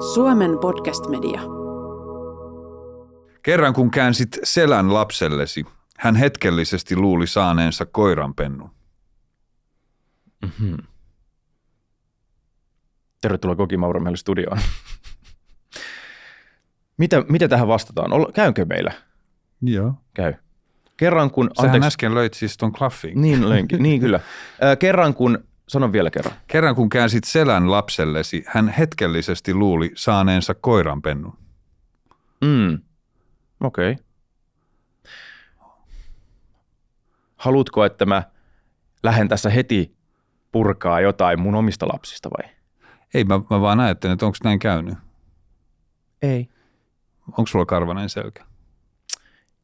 Suomen podcast-media. Kerran kun käänsit selän lapsellesi, hän hetkellisesti luuli saaneensa koiranpennun. Mm-hmm. Tervetuloa Gogi Mauro meille studioon. Mitä tähän vastataan? Käynkö meillä? Joo. Käy. Kerran kun... Sähän äsken löit siis ton klaffin. Niin kyllä. Kerran kun... Sano vielä kerran. Kerran kun käänsit selän lapsellesi, hän hetkellisesti luuli saaneensa koiranpennun. Okei. Haluatko, että mä lähden tässä heti purkaa jotain mun omista lapsista vai? Ei, mä vaan ajattelin, että onko näin käynyt. Ei. Onko sulla karvainen selkä?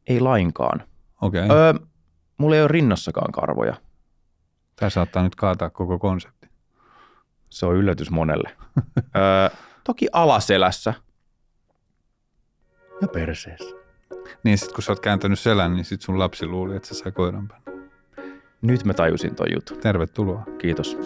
Ei lainkaan. Okei. Mulla ei ole rinnassakaan karvoja. Tämä saattaa nyt kaataa koko konsepti. Se on yllätys monelle. Toki alaselässä ja perseessä. Niin sit kun sä oot kääntänyt selän, niin sit sun lapsi luuli, että sä sai koiranpennun. Nyt mä tajusin ton jutun. Tervetuloa. Kiitos.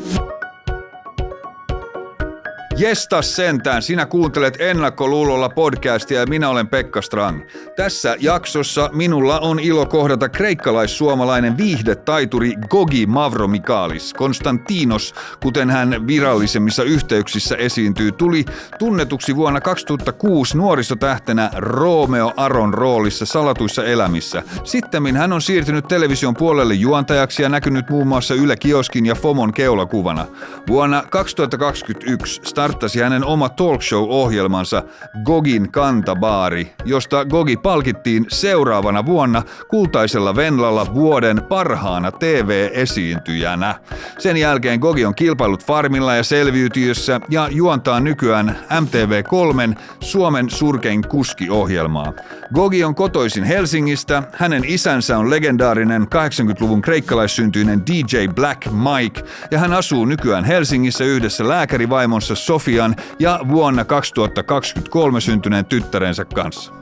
Jestas sentään, sinä kuuntelet Ennakkoluulolla podcastia ja minä olen Pekka Strang. Tässä jaksossa minulla on ilo kohdata kreikkalais-suomalainen viihdetaituri Gogi Mavromikalis. Konstantinos, kuten hän virallisemmissa yhteyksissä esiintyy, tuli tunnetuksi vuonna 2006 nuorisotähtenä Romeo Aron roolissa Salatuissa elämissä. Sittemmin hän on siirtynyt television puolelle juontajaksi ja näkynyt muun muassa Yle Kioskin ja FOMON keulakuvana. Vuonna 2021 starttasi hänen oma talk show-ohjelmansa Gogin kantabaari, josta Gogi palkittiin seuraavana vuonna Kultaisella Venlalla vuoden parhaana TV-esiintyjänä. Sen jälkeen Gogi on kilpailut Farmilla ja Selviytyössä ja juontaa nykyään MTV3 Suomen surkein kuski-ohjelmaa. Gogi on kotoisin Helsingistä, hänen isänsä on legendaarinen 80-luvun kreikkalaissyntyinen DJ Black Mike ja hän asuu nykyään Helsingissä yhdessä lääkärivaimonsa Sofian ja vuonna 2023 syntyneen tyttärensä kanssa.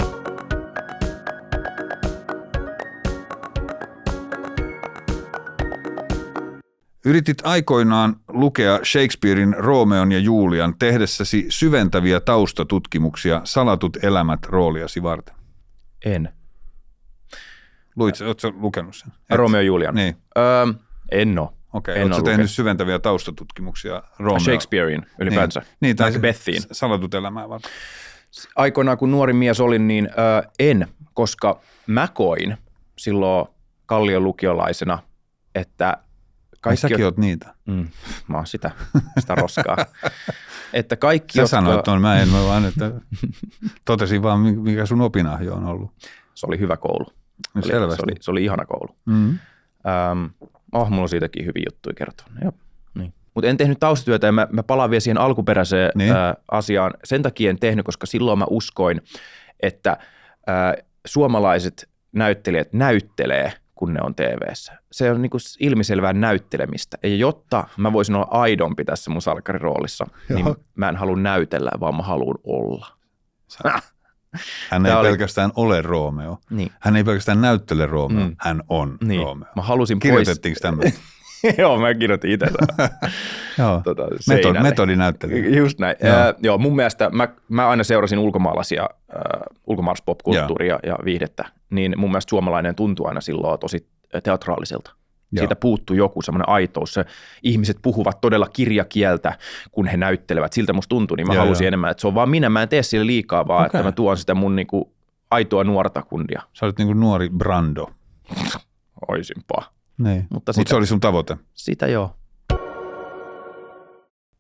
Yritit aikoinaan lukea Shakespearein Romeon ja Julian tehdessäsi syventäviä taustatutkimuksia Salatut elämät -rooliasi varten. En. Oletko lukenut sen? Romeo ja Julian? Niin. En ole. Okei, oletko tehnyt syventäviä taustatutkimuksia Romeo? Shakespearein ylipäänsä. Niin, tai Macbethiin. Salatut elämää varten. Aikoinaan kun nuori mies olin, niin en, koska mä koin silloin Kallion lukiolaisena, että kaikki... Säkin oot niitä. Mä oon sitä roskaa. Että kaikki, Sä sanoit tuon, mä vaan, että totesin vaan, mikä sun opinahjo on ollut. Se oli hyvä koulu. Se oli ihana koulu. Mm-hmm. Mulla on siitäkin hyviä juttuja kertoa. Niin. Mutta en tehnyt taustatyötä ja mä palaan vielä siihen alkuperäiseen asiaan. Sen takia en tehnyt, koska silloin mä uskoin, että suomalaiset näyttelijät näyttelee, kun ne on TV:ssä. Se on niinku ilmiselvää näyttelemistä. Ja jotta mä voisin olla aidompi tässä mun salkkariroolissa, niin mä en halua näytellä, vaan mä haluan olla. Hän ei pelkästään ole Romeo. Niin. Hän ei pelkästään näyttele Romeo. Hän on Romeo. Mä halusin Kirjoitettiinko tämmöistä? Joo, mä kirjoitin itse Metodinäyttelijä. Just näin. Joo, mun mielestä mä aina seurasin ulkomaalaisia, ulkomaalaispopkulttuuria ja viihdettä, niin mun mielestä suomalainen tuntuu aina silloin tosi teatraaliselta. Siitä puuttuu joku semmoinen aitous. Ihmiset puhuvat todella kirjakieltä, kun he näyttelevät. Siltä musta tuntuu, niin mä halusin enemmän, että se on vaan minä. Mä en tee sille liikaa, vaan että mä tuon sitä mun niinku aitoa nuorta kundia. Sä olet niinku nuori Brando. Oisinpa. Niin. Mutta se oli sun tavoite. Sitä joo.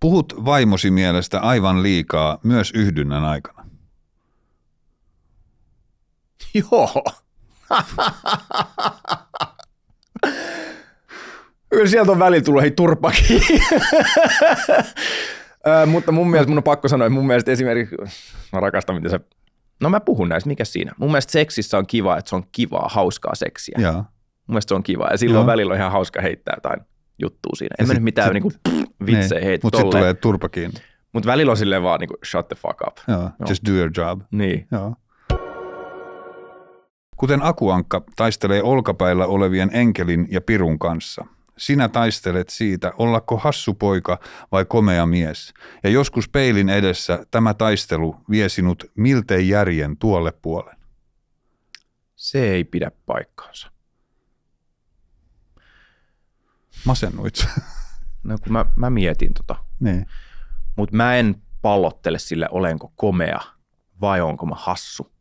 Puhut vaimosi mielestä aivan liikaa myös yhdynnän aikana. Joo. Kyllä sieltä on välillä tullut turpakin. Mutta mun mielestä mun on pakko sanoa, että mun mielestä esimerkiksi, mä rakastan miten se, mä puhun näistä, mikä siinä? Mun mielestä seksissä on kiva, että se on kivaa, hauskaa seksiä. Joo. Mun mielestä se on kiva ja silloin välillä on ihan hauska heittää jotain juttua siinä. En mä nyt mitään niinku vitsejä heitä mutta sitten tulee turpa kiinni. Mutta välillä on silleen vaan niinku shut the fuck up. Joo, just do your job. Niin. Joo. Kuten Akuankka taistelee olkapäillä olevien enkelin ja pirun kanssa, sinä taistelet siitä, ollako hassu poika vai komea mies. Ja joskus peilin edessä tämä taistelu vie sinut miltei järjen tuolle puolen. Se ei pidä paikkaansa. Masennuit. No kun mä mietin Niin. mutta mä en pallottele sille, olenko komea vai onko mä hassu.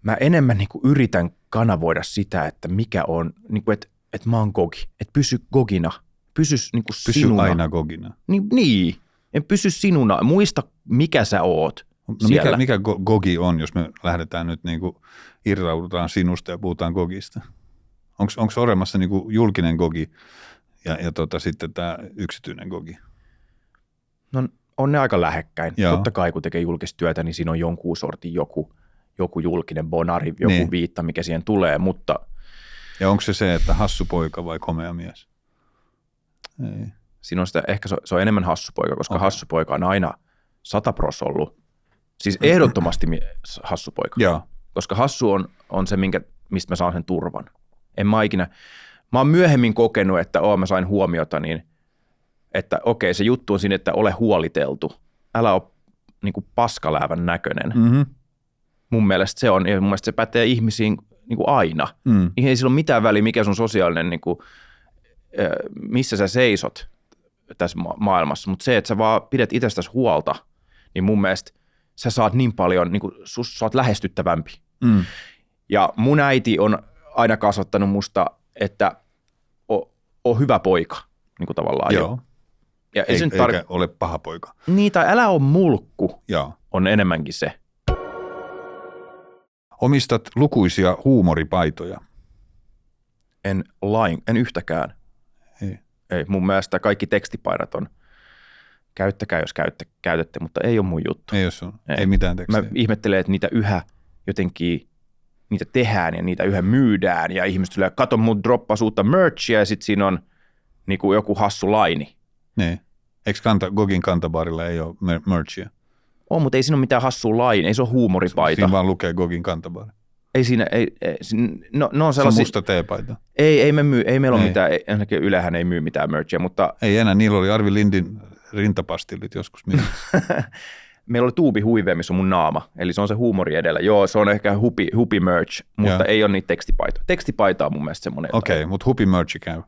Mä enemmän niin kuin yritän kanavoida sitä, että mikä on, niin kuin, että mä oon gogi, että pysy gogina, pysy niin kuin Pysy sinuna. aina gogina. Niin, en pysy sinuna, muista mikä sä oot No siellä. mikä gogi on, jos me lähdetään nyt niin kuin irraudutaan sinusta ja puhutaan gogista? Onko olemassa niin kuin julkinen gogi ja sitten tämä yksityinen gogi? No on ne aika lähekkäin. Joo. Totta kai kun tekee julkista työtä, niin siinä on jonkun sortin joku julkinen bonari, joku Niin. viitta, mikä siihen tulee, mutta Ja onko se, että hassu poika vai komea mies? Ei. siinä on sitä, ehkä se on enemmän hassupoika, koska Okei. hassupoika on aina 100% ollut, siis ehdottomasti hassupoika, Joo. koska hassu on se, mistä mä saan sen turvan. Mä oon myöhemmin kokenut, että mä sain huomiota, niin että okei, se juttu on siinä, että ole huoliteltu, älä ole niin kuin paskaläävän näköinen. Mm-hmm. Mun mielestä se on, ja mun mielestä se pätee ihmisiin niin kuin aina. Niin ei sillä ole mitään väliä, mikä sun sosiaalinen, niin kuin, missä sä seisot tässä maailmassa, mutta se, että sä vaan pidät itsestäsi huolta, niin mun mielestä sä saat niin paljon, niin kuin, sä oot lähestyttävämpi. Ja mun äiti on aina kasvattanut musta, että on hyvä poika, niin kuin tavallaan. Joo. Ja Eikä ole paha poika. Niin, tai älä ole mulkku, Joo. on enemmänkin se. Omistat lukuisia huumoripaitoja. En yhtäkään. Ei, mun mielestä kaikki tekstipainat on, käyttäkää jos käytätte, mutta ei ole mun juttu. Ei ole sun. Ei mitään tekstiä. Mä ihmettelen, että niitä yhä jotenkin, niitä tehdään ja niitä yhä myydään ja ihmiset tulee, kato mun droppas uutta merchia ja sit siinä on niinku joku hassu laini. Niin. Eikö Gogin kantabaarilla ei ole merchia? On, mutta ei siinä ole mitään hassua laini, ei se ole huumoripaita. Siinä vaan lukee Gogin kantabaari. Ei siinä, no on Se sellaisia. on musta teepaita. Ei meillä ole Ei. mitään, ainakin Ylehän ei myy mitään merchia, mutta Ei enää, niillä oli Arvi Lindin rintapastillit joskus. meillä oli tuubihuive, missä on mun naama, eli se on se huumori edellä. Joo, se on ehkä hupi merch, mutta Joo. ei ole niitä tekstipaitoja. Tekstipaita on mun mielestä semmoinen. Okei, mutta hupi merchi käy.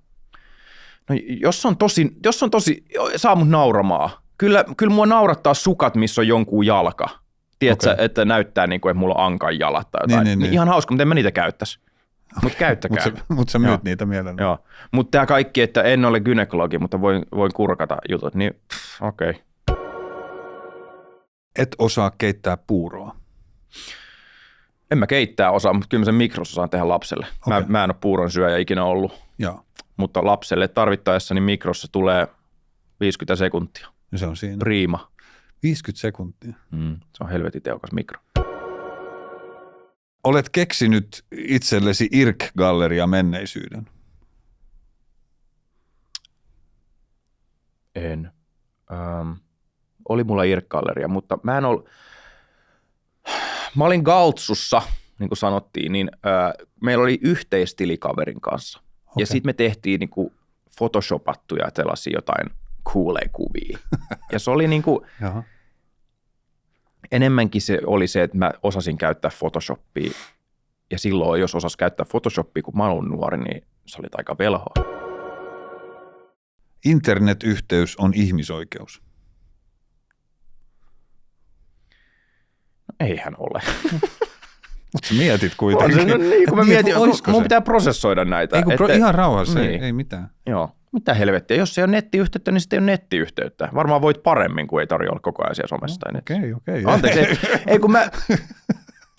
No, jos on tosi, saa mut nauramaan. Kyllä mua naurattaa sukat, missä on jonkun jalka. Tiedätkö, Okei. että näyttää niin kuin, että mulla on ankan jalat tai jotain. Niin. Ihan hauska, mutta en mä niitä käyttäisi. Mutta käyttäkää. Mutta sä myyt Joo. niitä mielellä. Joo. Mutta tämä kaikki, että en ole gynekologi, mutta voin kurkata jutut, niin okei. Et osaa keittää puuroa. En mä keittää osaa, mutta kyllä mä sen mikrossa saan tehdä lapselle. Okei. Mä en ole puuron syöjä ikinä ollut, Joo. mutta lapselle tarvittaessa niin mikrossa tulee 50 sekuntia. Ja se on siinä. Priima. 50 sekuntia. Se on helvetin tehokas mikro. Olet keksinyt itsellesi IRC-galleria menneisyyden. En. Oli mulla IRC-galleria, mutta mä olin Galtsussa, niin kuin sanottiin, niin meillä oli yhteistili kaverin kanssa. Okei. Ja sitten me tehtiin niin kuin photoshopattuja sellaisia jotain kuvia. Ja se oli niin kuin, Jaha. enemmänkin se oli se, että mä osasin käyttää Photoshopia. Ja silloin, jos osasi käyttää Photoshopia, kun mä olin nuori, niin se oli aika velhoa. Internetyhteys on ihmisoikeus. No, eihän ole. Mutta sä mietit On kuitenkin. se, no niin, kun mä mietin, olisiko mun se? pitää prosessoida näitä. Ihan rauhassa, Niin. ei mitään. Joo, mitä helvettiä. Jos ei ole nettiyhteyttä, niin sitten ei ole nettiyhteyttä. Varmaan voit paremmin, kun ei tarvitse olla koko ajan siellä somessa. Tai Okei. Anteeksi, ei kun mä...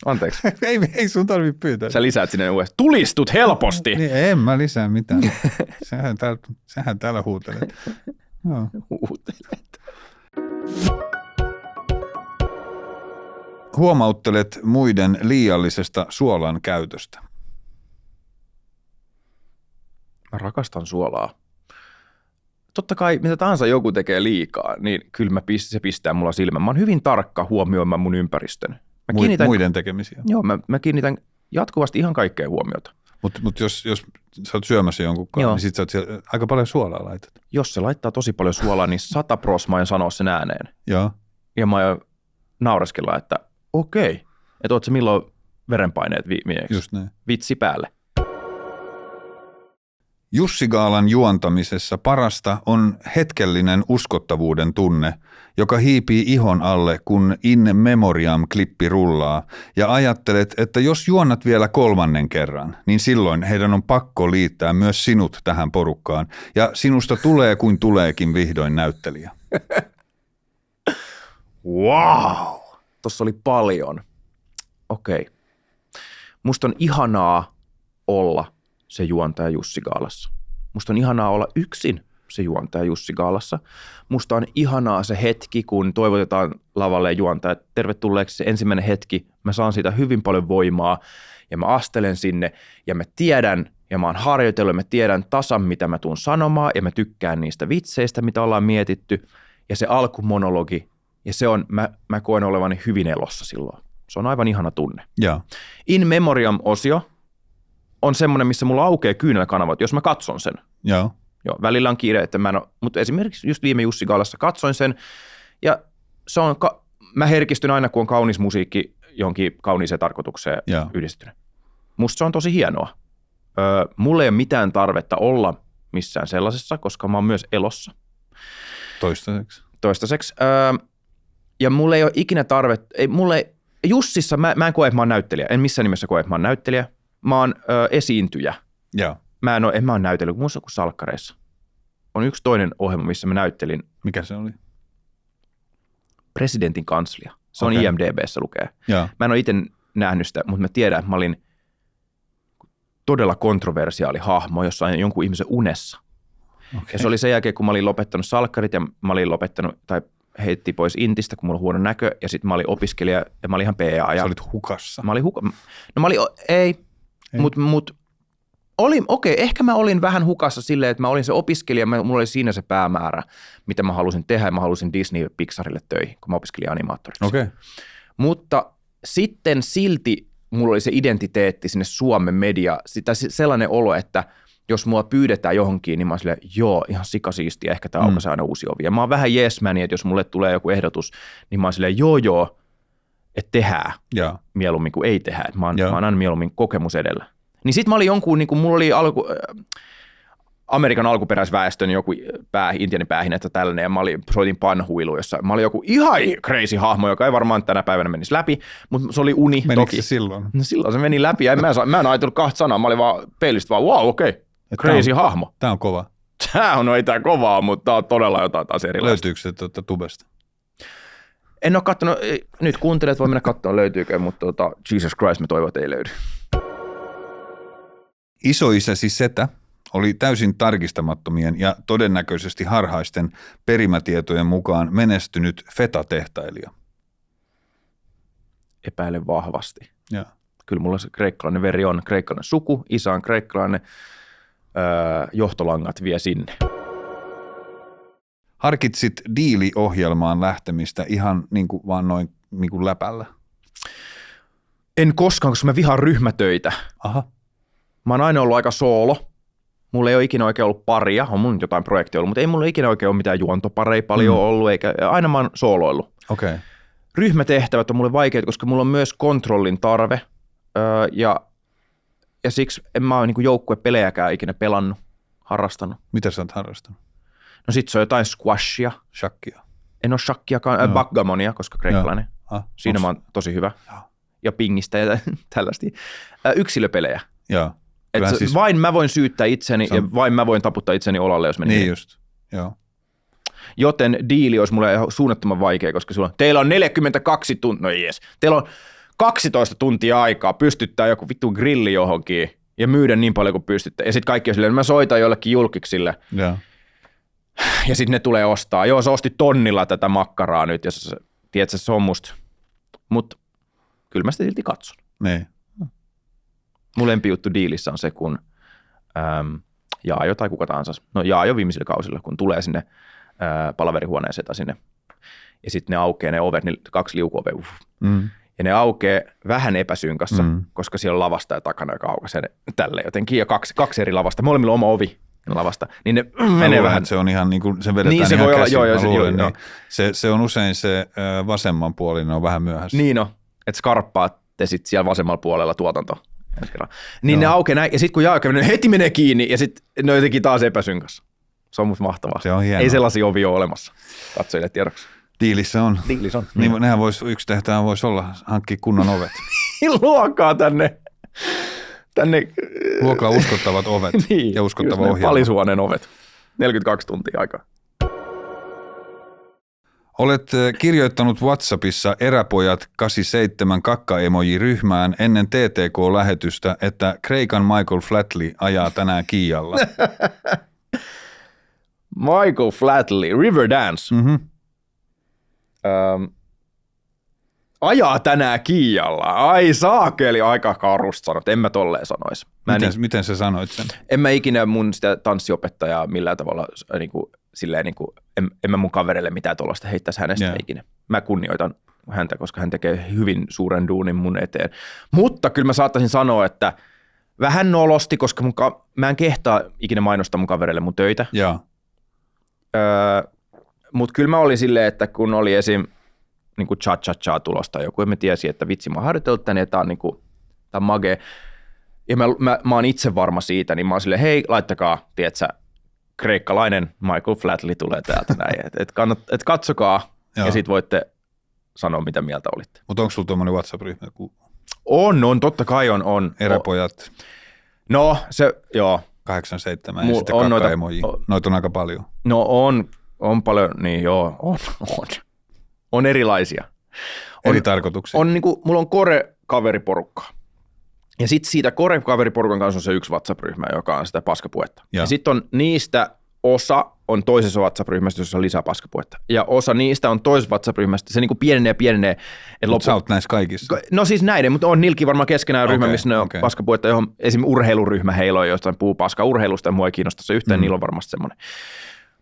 Anteeksi, Ei sun tarvitse pyytää. sä lisäät sinne uudestaan. Tulistut helposti! Niin, en mä lisää mitään. Sähän täällä huutelet. Joo. Huutelet. Huomauttelet muiden liiallisesta suolan käytöstä. Mä rakastan suolaa. Totta kai, mitä tahansa joku tekee liikaa, niin kyllä se pistää mulla silmän. Mä oon hyvin tarkka huomioimaan mun ympäristön. Mä kiinnitän, Muiden tekemisiä. joo, mä kiinnitän jatkuvasti ihan kaikkea huomiota. Mutta jos sä oot syömässä jonkun kanssa, niin sit sä oot siellä, aika paljon suolaa laitat. Jos se laittaa tosi paljon suolaa, niin 100% mä aion sanoa sen ääneen. Joo. Ja mä aion naureskella, että okei, että oot sä milloin verenpaineet viimeeksi? Just näin. Vitsi päälle. Jussi Gaalan juontamisessa parasta on hetkellinen uskottavuuden tunne, joka hiipii ihon alle, kun In Memoriam-klippi rullaa, ja ajattelet, että jos juonnat vielä 3. kerran, niin silloin heidän on pakko liittää myös sinut tähän porukkaan, ja sinusta tulee kuin tuleekin vihdoin näyttelijä. Wow! Tossa oli paljon. Okei. Musta on ihanaa olla se juontaja Jussi Gaalassa. Musta on ihanaa olla yksin se juontaja Jussi Gaalassa. Musta on ihanaa se hetki, kun toivotetaan lavalle juontaja. Tervetulleeksi se ensimmäinen hetki. Mä saan siitä hyvin paljon voimaa ja mä astelen sinne ja mä tiedän ja mä oon harjoitellut ja mä tiedän tasan, mitä mä tuun sanomaan ja mä tykkään niistä vitseistä, mitä ollaan mietitty. Ja se alkumonologi ja se on, mä koen olevani hyvin elossa silloin. Se on aivan ihana tunne. Ja. In Memoriam-osio on semmoinen, missä mulla aukeaa kyynelkanavat, jos mä katson sen. Joo. Joo, välillä on kiire, että mutta esimerkiksi just viime Jussi Gaalassa katsoin sen, ja se on, mä herkistyn aina, kun on kaunis musiikki jonkin kauniiseen tarkoitukseen yhdistyneen. Musta se on tosi hienoa. Mulla ei ole mitään tarvetta olla missään sellaisessa, koska mä oon myös elossa. Toistaiseksi. Ja mulla ei ole ikinä tarvetta, Jussissa mä en koe, että mä oon näyttelijä. En missään nimessä koe, että mä oon näyttelijä. Mä oon esiintyjä. Joo. Mä oon näytellyt, muissa kuin salkkareissa. On yksi toinen ohjelma, missä mä näyttelin. Mikä se oli? Presidentin kanslia. Se on IMDb:ssä lukee. Joo. Mä en ole itse nähnyt sitä, mutta mä tiedän, että mä olin todella kontroversiaali hahmo jossain jonkun ihmisen unessa. Okay. Ja se oli sen jälkeen, kun mä olin lopettanut salkkarit ja mä olin lopettanut, tai heitti pois Intistä, kun mulla oli huono näkö, ja sitten mä olin opiskelija, ja mä olin ihan PA. Sä olit hukassa. Ehkä mä olin vähän hukassa silleen, että mä olin se opiskelija, mulla oli siinä se päämäärä, mitä mä halusin tehdä, ja mä halusin Disney Pixarille töihin, kun mä opiskelin animaattoriksi. Okay. Mutta sitten silti mulla oli se identiteetti sinne Suomen media, sellainen olo, että jos mua pyydetään johonkin, niin mä oon silleen, joo, ihan sikasiistiä, ehkä tää aukaisee aina uusi ovi. Ja mä oon vähän yes-mäni, että jos mulle tulee joku ehdotus, niin mä oon silleen, joo, että tehdään mieluummin kuin ei tehdä. Mä oon aina mieluummin kokemus edellä. Niin sit mä olin jonkun, niin kuin mulla oli Amerikan alkuperäisväestön joku intianin päähinettä tällainen, ja mä soitin panhuilu, jossa mä olin joku ihan crazy hahmo, joka ei varmaan tänä päivänä menisi läpi, mutta se oli uni. Menikö toki. Se silloin? No silloin se meni läpi, ja mä en ajatellut 2 sanaa, mä olin vaan peilistä vaan, wow, okei. Crazy hahmo. Tää on kova. Ei tää kovaa, mutta tää on todella jotain taas erilaista. Löytyykö se tubesta? En ole kattonut, nyt kuuntelijat voi mennä katsomaan löytyykö, mutta Jesus Christ, me toivon, että ei löydy. Isoisäsi setä oli täysin tarkistamattomien ja todennäköisesti harhaisten perimätietojen mukaan menestynyt feta-tehtailija. Epäilen vahvasti. Ja. Kyllä mulla se kreikkalainen veri on, kreikkalainen suku, isä on kreikkalainen, johtolangat vie sinne. Harkitsit diiliohjelmaan lähtemistä ihan niin kuin vaan noin niin kuin läpällä? En koskaan, koska mä vihaan ryhmätöitä. Aha. Mä oon aina ollut aika soolo. Mulla ei ole ikinä oikein ollut paria, on mun jotain projekteja ollut, mutta ei mulla ikinä oikein ole mitään juontopareja paljon ollut, eikä aina mä oon sooloillut. Okay. Ryhmätehtävät on mulle vaikeita, koska mulla on myös kontrollin tarve, ja siksi en mä ole niin kuin joukkuepelejäkään ikinä pelannut, harrastanut. Mitä sä oot harrastanut? No sit se on jotain squashia. Shakkia. En ole shakkiakaan, backgammonia, koska kreikkalainen. Siinä mä oon tosi hyvä. Ja pingistä ja tällaista. Yksilöpelejä. Joo. Siis vain mä voin syyttää itseni ja vain mä voin taputtaa itseni olalle, jos meni. Niin just, joo. Joten diili olisi mulle suunnattoman vaikea, koska teillä on 42 tuntia, no jees, teillä on 12 tuntia aikaa pystyttää joku vittu grilli johonkin ja myydä niin paljon kuin pystytte. Ja sitten kaikki on silleen, mä soitan jollekin julkiksille. Joo. Ja sitten ne tulee ostaa. Joo, se osti tonnilla tätä makkaraa nyt, ja tiedätkö, se on musta. Mutta kyllä mä sitä silti katson. Niin. Mun lempijuttu diilissä on se, kun Jaajo tai kuka tahansa, no Jaajo viimeisillä kausilla, kun tulee sinne palaverihuoneeseen tai sinne, ja sitten ne aukeaa ne ovet, ne 2 liukuovea, ja ne aukeaa vähän epäsynkassa, koska siellä on lavastaja takana, joka aukaisee ne tälle jotenkin, ja kaksi eri lavasta. Molemmilla on oma ovi lavasta, niin ne menee vähän. Se on ihan niin kuin, se vedetään niin, se ihan voi käsin. Olla, niin. Se on usein se vasemmanpuolinen on vähän myöhässä. Niin on, että skarppaatte sitten siellä vasemmalla puolella tuotanto. Niin ne aukeaa näin, ja sitten kun jalka ne heti menee kiinni, ja sitten ne on jotenkin taas epäsynkassa. Se on musta mahtavaa. Se on hienoa. Ei sellaisia ovia ole olemassa katsojille tiedoksi. Diilissä on. Diilissä on. Niin, nehän yksi tehtävä voisi olla hankkia kunnon ovet. Luokaa tänne. Luokaa uskottavat ovet niin, ja uskottava ohjelma. Palisuoneen ovet. 42 tuntia aikaa. Olet kirjoittanut WhatsAppissa eräpojat 87 kakka-emoji-ryhmään ennen TTK-lähetystä, että Kreikan Michael Flatley ajaa tänään Kiialla. Michael Flatley, Riverdance. Ajaa tänään Kiialla. Ai saakeli, aika karusta sanot. En mä tolleen sanoisi. Miten sä sanoit sen? En mä ikinä mun sitä tanssiopettajaa millään tavalla, silleen, en mä mun kaverille mitään tuollaista heittäisi hänestä ikinä. Mä kunnioitan häntä, koska hän tekee hyvin suuren duunin mun eteen. Mutta kyllä mä saattaisin sanoa, että vähän nolosti, koska mä en kehtaa ikinä mainostaa mun kaverille mun töitä. Mutta kyllä mä olin silleen, että kun oli esim. Niin kuin cha-cha-cha tulosta joku, ja mä tiesin, että vitsi, mä oon harjoitellut tänne, ja tää on, niin kuin, tää on magee. Ja mä oon itse varma siitä, niin mä oon silleen, hei, laittakaa, tietsä, kreikkalainen Michael Flatley tulee täältä näin, et katsokaa, ja sit voitte sanoa, mitä mieltä olitte. Mutta onko sulla tuommoinen WhatsApp-ryhmä? On, totta kai on. Eräpojat. No, se, joo. 87 ja sitten kakka-emoji. Noita on aika paljon. No on paljon, niin joo, on. On erilaisia. Eri tarkoituksia. On niinku, mulla on Kore-kaveriporukkaa. Ja sitten siitä Kore-kaveriporukan kanssa on se yksi WhatsApp-ryhmä, joka on sitä paskapuetta. Ja sitten on niistä osa on toisessa WhatsApp-ryhmästä, jossa on lisää paskapuetta. Ja osa niistä on toisessa WhatsApp-ryhmästä. Se niinku pienenee. Mutta sä oot näissä kaikissa? No siis näiden, mutta on niilläkin varmaan keskenään ryhmä, missä ne on paskapuetta, johon esimerkiksi urheiluryhmä heillä on, jostain puhuu paska-urheilusta ja mua ei kiinnosta se yhtään, niillä on varmasti semmoinen.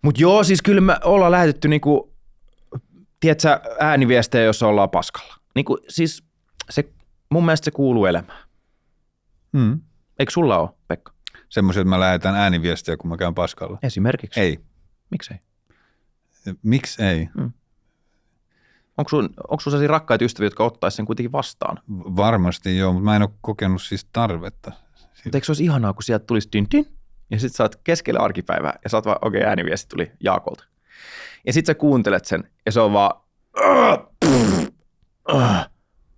Mutta joo, siis kyllä me ollaan lähetetty niinku, tiedätkö, ääniviestejä, jossa ollaan paskalla. Niinku, siis mun mielestä se kuuluu elämään. Eikö sulla ole, Pekka? Semmoisia, että mä lähetän ääniviestejä, kun mä käyn paskalla. Esimerkiksi? Ei. Miksei? Miksi ei? Onko sulla sellaisia rakkaita ystäviä, jotka ottaisi sen kuitenkin vastaan? Varmasti joo, mutta mä en ole kokenut siis tarvetta. Mutta eikö se olisi ihanaa, kun sieltä tulisi tin, ja sitten sä oot keskellä arkipäivää, ja sä oot vaan, okei, ääniviesti tuli Jaakolta. Ja sit sä kuuntelet sen, ja se on vaan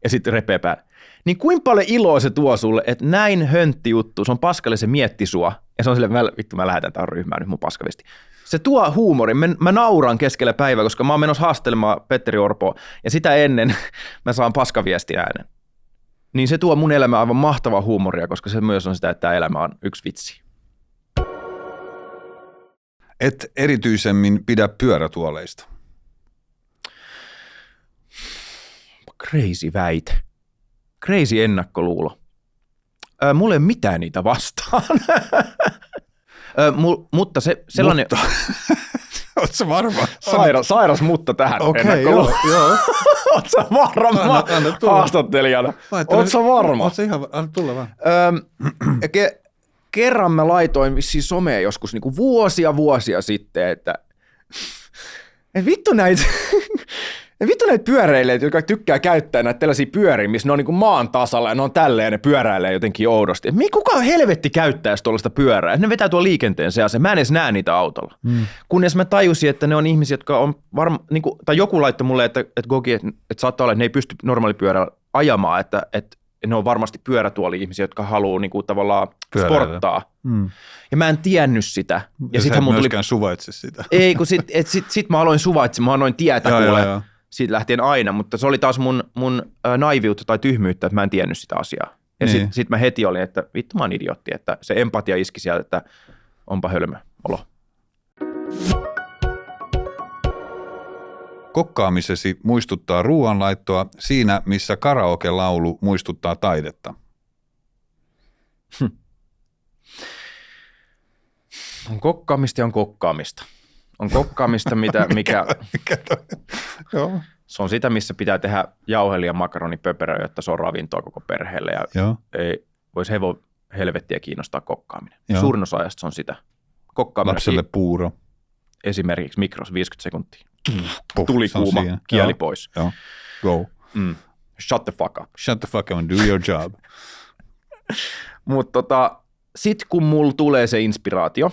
ja sitten repee päälle. Niin kuinka paljon iloa se tuo sulle, että näin höntti juttu, se on paskalle, se mietti sua, ja se on silleen, vittu mä lähetän tähän ryhmään nyt mun paskaviesti. Se tuo huumorin, mä nauran keskellä päivää, koska mä oon menossa haastelemaan Petteri Orpoa, ja sitä ennen mä saan paskaviesti äänen. Niin se tuo mun elämään aivan mahtavaa huumoria, koska se myös on sitä, että tämä elämä on yksi vitsi. Et erityisemmin pidä pyörätuoleista. Crazy väite. Crazy ennakkoluulo. Mulla ei ole mitään niitä vastaan. Mutta se sellainen... Oletko sä varma? Sairas mutta tähän ennakkoluulo. Okei, joo. Oletko sä varma haastattelijana? Oletko sä varma? Oletko sä ihan... Anna tulla vaan. Kerran mä laitoin vissiin someen joskus niinku vuosia sitten, että vittu näitä pyöräilijät, jotka tykkää käyttää näitä tällaisia pyöriä, missä ne on niinku maan tasalla ja ne on tälleen ja ne pyöräilee jotenkin oudosti. Kuka helvetti käyttäisi tuollaista pyörää? Ne vetää tuon liikenteen seassa. Mä en edes näe niitä autolla. Kunnes mä tajusin, että ne on ihmisiä, jotka on niinku, tai joku laittoi mulle, että Gogi, että saattaa olla, että ne ei pysty normaalipyörällä ajamaan, että ne on varmasti pyörätuoli-ihmisiä, jotka haluaa niinku tavallaan sporttaa. Ja mä en tiennyt sitä. Ja sit hän myöskään suvaitse sitä. Ei, kun sit mä aloin suvaitsemaan, mä aloin tietää kuule siitä lähtien aina, mutta se oli taas mun naiviutta tai tyhmyyttä, että mä en tiennyt sitä asiaa. Ja niin. sit mä heti olin, että vittu mä oon idiootti, että se empatia iski sieltä, että onpa hölmö olo. Kokkaamisesi muistuttaa ruoanlaittoa siinä, missä karaoke-laulu muistuttaa taidetta. On kokkaamista ja on kokkaamista. On kokkaamista, mikä... Joo. Se on sitä, missä pitää tehdä jauheli- ja makaronipöperöä, jotta se on ravintoa koko perheelle ja ei voisi helvettiä kiinnostaa kokkaaminen. Joo. Suurin osa ajasta se on sitä. Kokkaaminen. Lapselle puuro. Esimerkiksi mikros 50 sekuntia. Puh, Tuli kuuma, kieli pois. Joo. Go. Shut the fuck up. Shut the fuck up and do your job. Mutta sit kun mulla tulee se inspiraatio,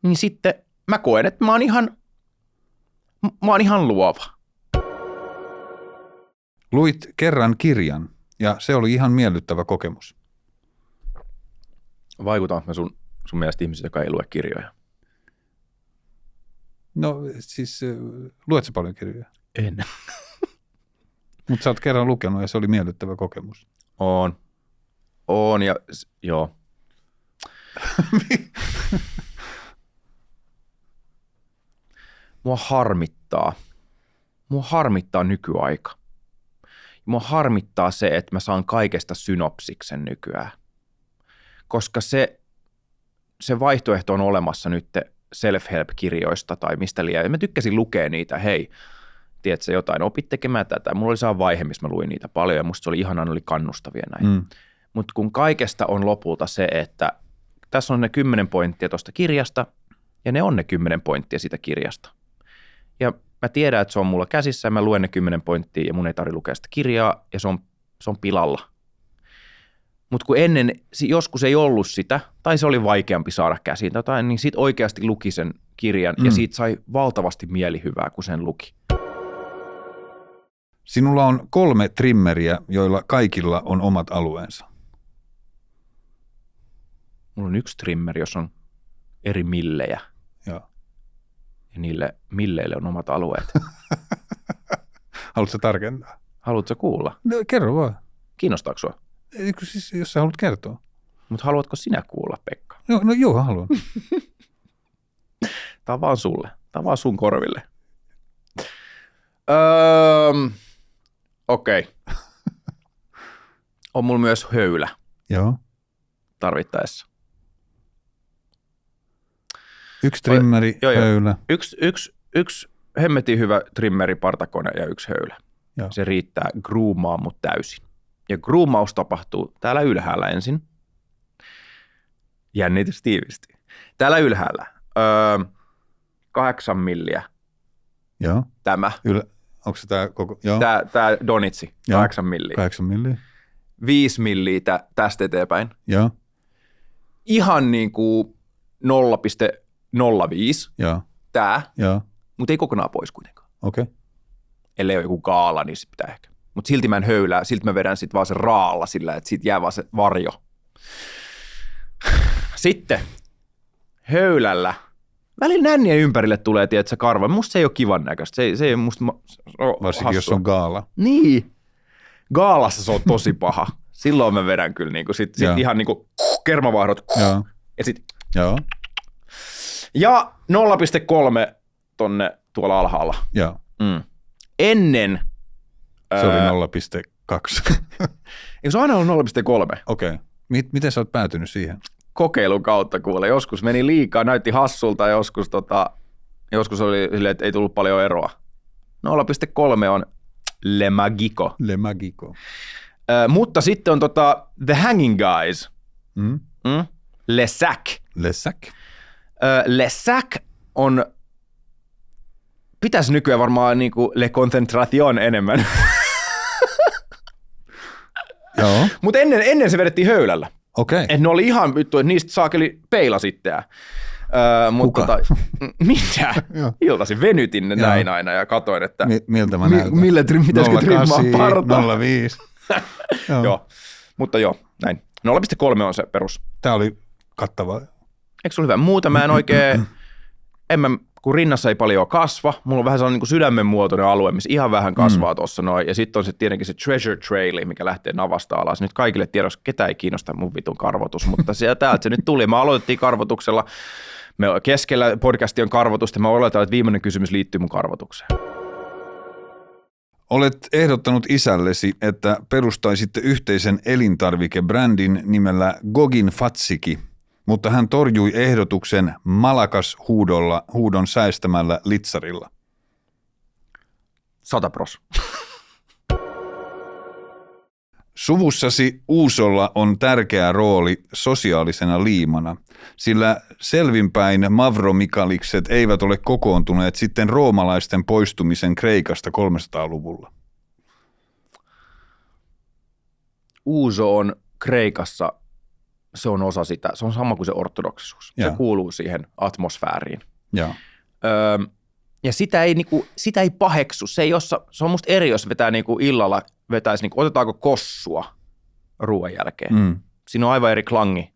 niin sitten mä koen, että mä oon ihan luova. Luit kerran kirjan ja se oli ihan miellyttävä kokemus. Vaikutanko mä sun mielestä ihmiset, joka ei lue kirjoja? No siis, luet sä paljon kirjoja? En. Mutta sä oot kerran lukenut ja se oli miellyttävä kokemus. On ja joo. Mua harmittaa nykyaika. Mua harmittaa se, että mä saan kaikesta synopsiksen nykyään. Koska se vaihtoehto on olemassa nyt self-help-kirjoista tai mistä liian. Mä tykkäsin lukea niitä, hei, tiedätkö jotain, opit tekemään tätä. Mulla oli saa vaihe, missä mä luin niitä paljon ja musta se oli ihanaa, ne oli kannustavia näin. Mutta kun kaikesta on lopulta se, että tässä on ne 10 pointtia tuosta kirjasta ja ne on ne 10 pointtia siitä kirjasta. Ja mä tiedän, että se on mulla käsissä ja mä luen ne 10 pointtia ja mun ei tarvitse lukea sitä kirjaa ja se on pilalla. Mutta kun ennen joskus ei ollut sitä, tai se oli vaikeampi saada käsiin jotain, niin sit oikeasti luki sen kirjan ja siitä sai valtavasti mielihyvää, kun sen luki. Sinulla on 3 trimmeriä, joilla kaikilla on omat alueensa. Mulla on 1 trimmeri, jossa on eri millejä. Joo. Ja niille milleille on omat alueet. Haluatko tarkentaa? Haluatko kuulla? No, kerro vaan. Kiinnostaako sua? Siis, jos sä haluat kertoa. Mutta haluatko sinä kuulla, Pekka? Joo, haluan. Tämä on vaan sulle. Tämä on vaan sun korville. Okei. On mulla myös höylä. Joo. Tarvittaessa. 1 trimmeri, höylä. Yksi hemmetin hyvä trimmeri, partakone ja 1 höylä. Joo. Se riittää groomaa mut täysin. Ja groomaus tapahtuu täällä ylhäällä ensin. Jännitys tiivisti. Täällä ylhäällä. 8 milliä. Joo. Tämä. Onko se tämä koko? Joo. Tämä donitsi. 8 milliä. 8 milliä. 5 milliä tästä eteenpäin. Joo. Ihan niin kuin 0,05. Joo. Tää. Joo. Mutta ei kokonaan pois kuitenkaan. Okei. Okay. Ellei ole joku gaala, niin sit pitää ehkä. Mutta silti mä en höylää, silti mä vedän sit vaan sen raalla sillä, että siitä jää vaan se varjo. Sitten höylällä. Välillä nännien ympärille tulee, tiedätkö, karva. Musta se ei ole kivan näköistä. Se ei musta varsinkin hassua. jos on gaala. Niin. Gaalassa se on tosi paha. Silloin mä vedän kyllä niinku sit ihan niinku kermavaahdot. Joo. Ja sit. Joo. Ja 0,3 tonne tuolla alhaalla. Joo. Ennen. Se oli 0,2. Eikö se aina ollut 0,3? Okei. Okay. Miten sä oot päätynyt siihen? Kokeilun kautta kuule. Joskus meni liikaa, näytti hassulta ja joskus oli silleen, että ei tullut paljon eroa. 0,3 on Le Magico. Le Magico. Mutta sitten on The Hanging Guys. Le Sac. Le Sac. Le Sac on, pitäisi nykyään varmaan niinku Le Concentration enemmän. Joo. Mutta ennen se vedettiin höylällä. Okei. Että ne oli ihan vittu, että niistä saakeli peila sitten. Kuka? Mitä? Iltaisin venytin ne näin aina ja katoin, että miltä mä näytän? Pitäisikö trimmaa partaa? 0,5. Joo, mutta näin. 0,3 on se perus. Tämä oli kattava. Eikö se ole hyvä? Muuta mä en oikein, kun rinnassa ei paljon kasva, mulla on vähän sellainen niin kuin sydämen muotoinen alue, missä ihan vähän kasvaa tuossa noin. Ja sitten on se tietenkin se treasure trail, mikä lähtee navasta alas. Nyt kaikille tiedossa, ketä ei kiinnosta mun vitun karvotus, mutta täältä se nyt tuli. Me aloitettiin karvotuksella. Me keskellä podcasti on karvotusta. Mä oletan, että viimeinen kysymys liittyy mun karvotukseen. Olet ehdottanut isällesi, että perustaisitte yhteisen elintarvikebrändin nimellä Gogin Fatsiki, mutta hän torjui ehdotuksen Malakas huudon säestämällä litsarilla. 100%. Suvussasi Uusolla on tärkeä rooli sosiaalisena liimana, sillä selvinpäin Mavromikalikset eivät ole kokoontuneet sitten roomalaisten poistumisen Kreikasta 300-luvulla. Uuso on Kreikassa, se on osa sitä, se on sama kuin se ortodoksisuus. Se kuuluu siihen atmosfääriin. Ja sitä ei paheksu, se on musta eri, jos vetää illalla, vetäisi, otetaanko kossua ruoan jälkeen. Siinä on aivan eri klangi.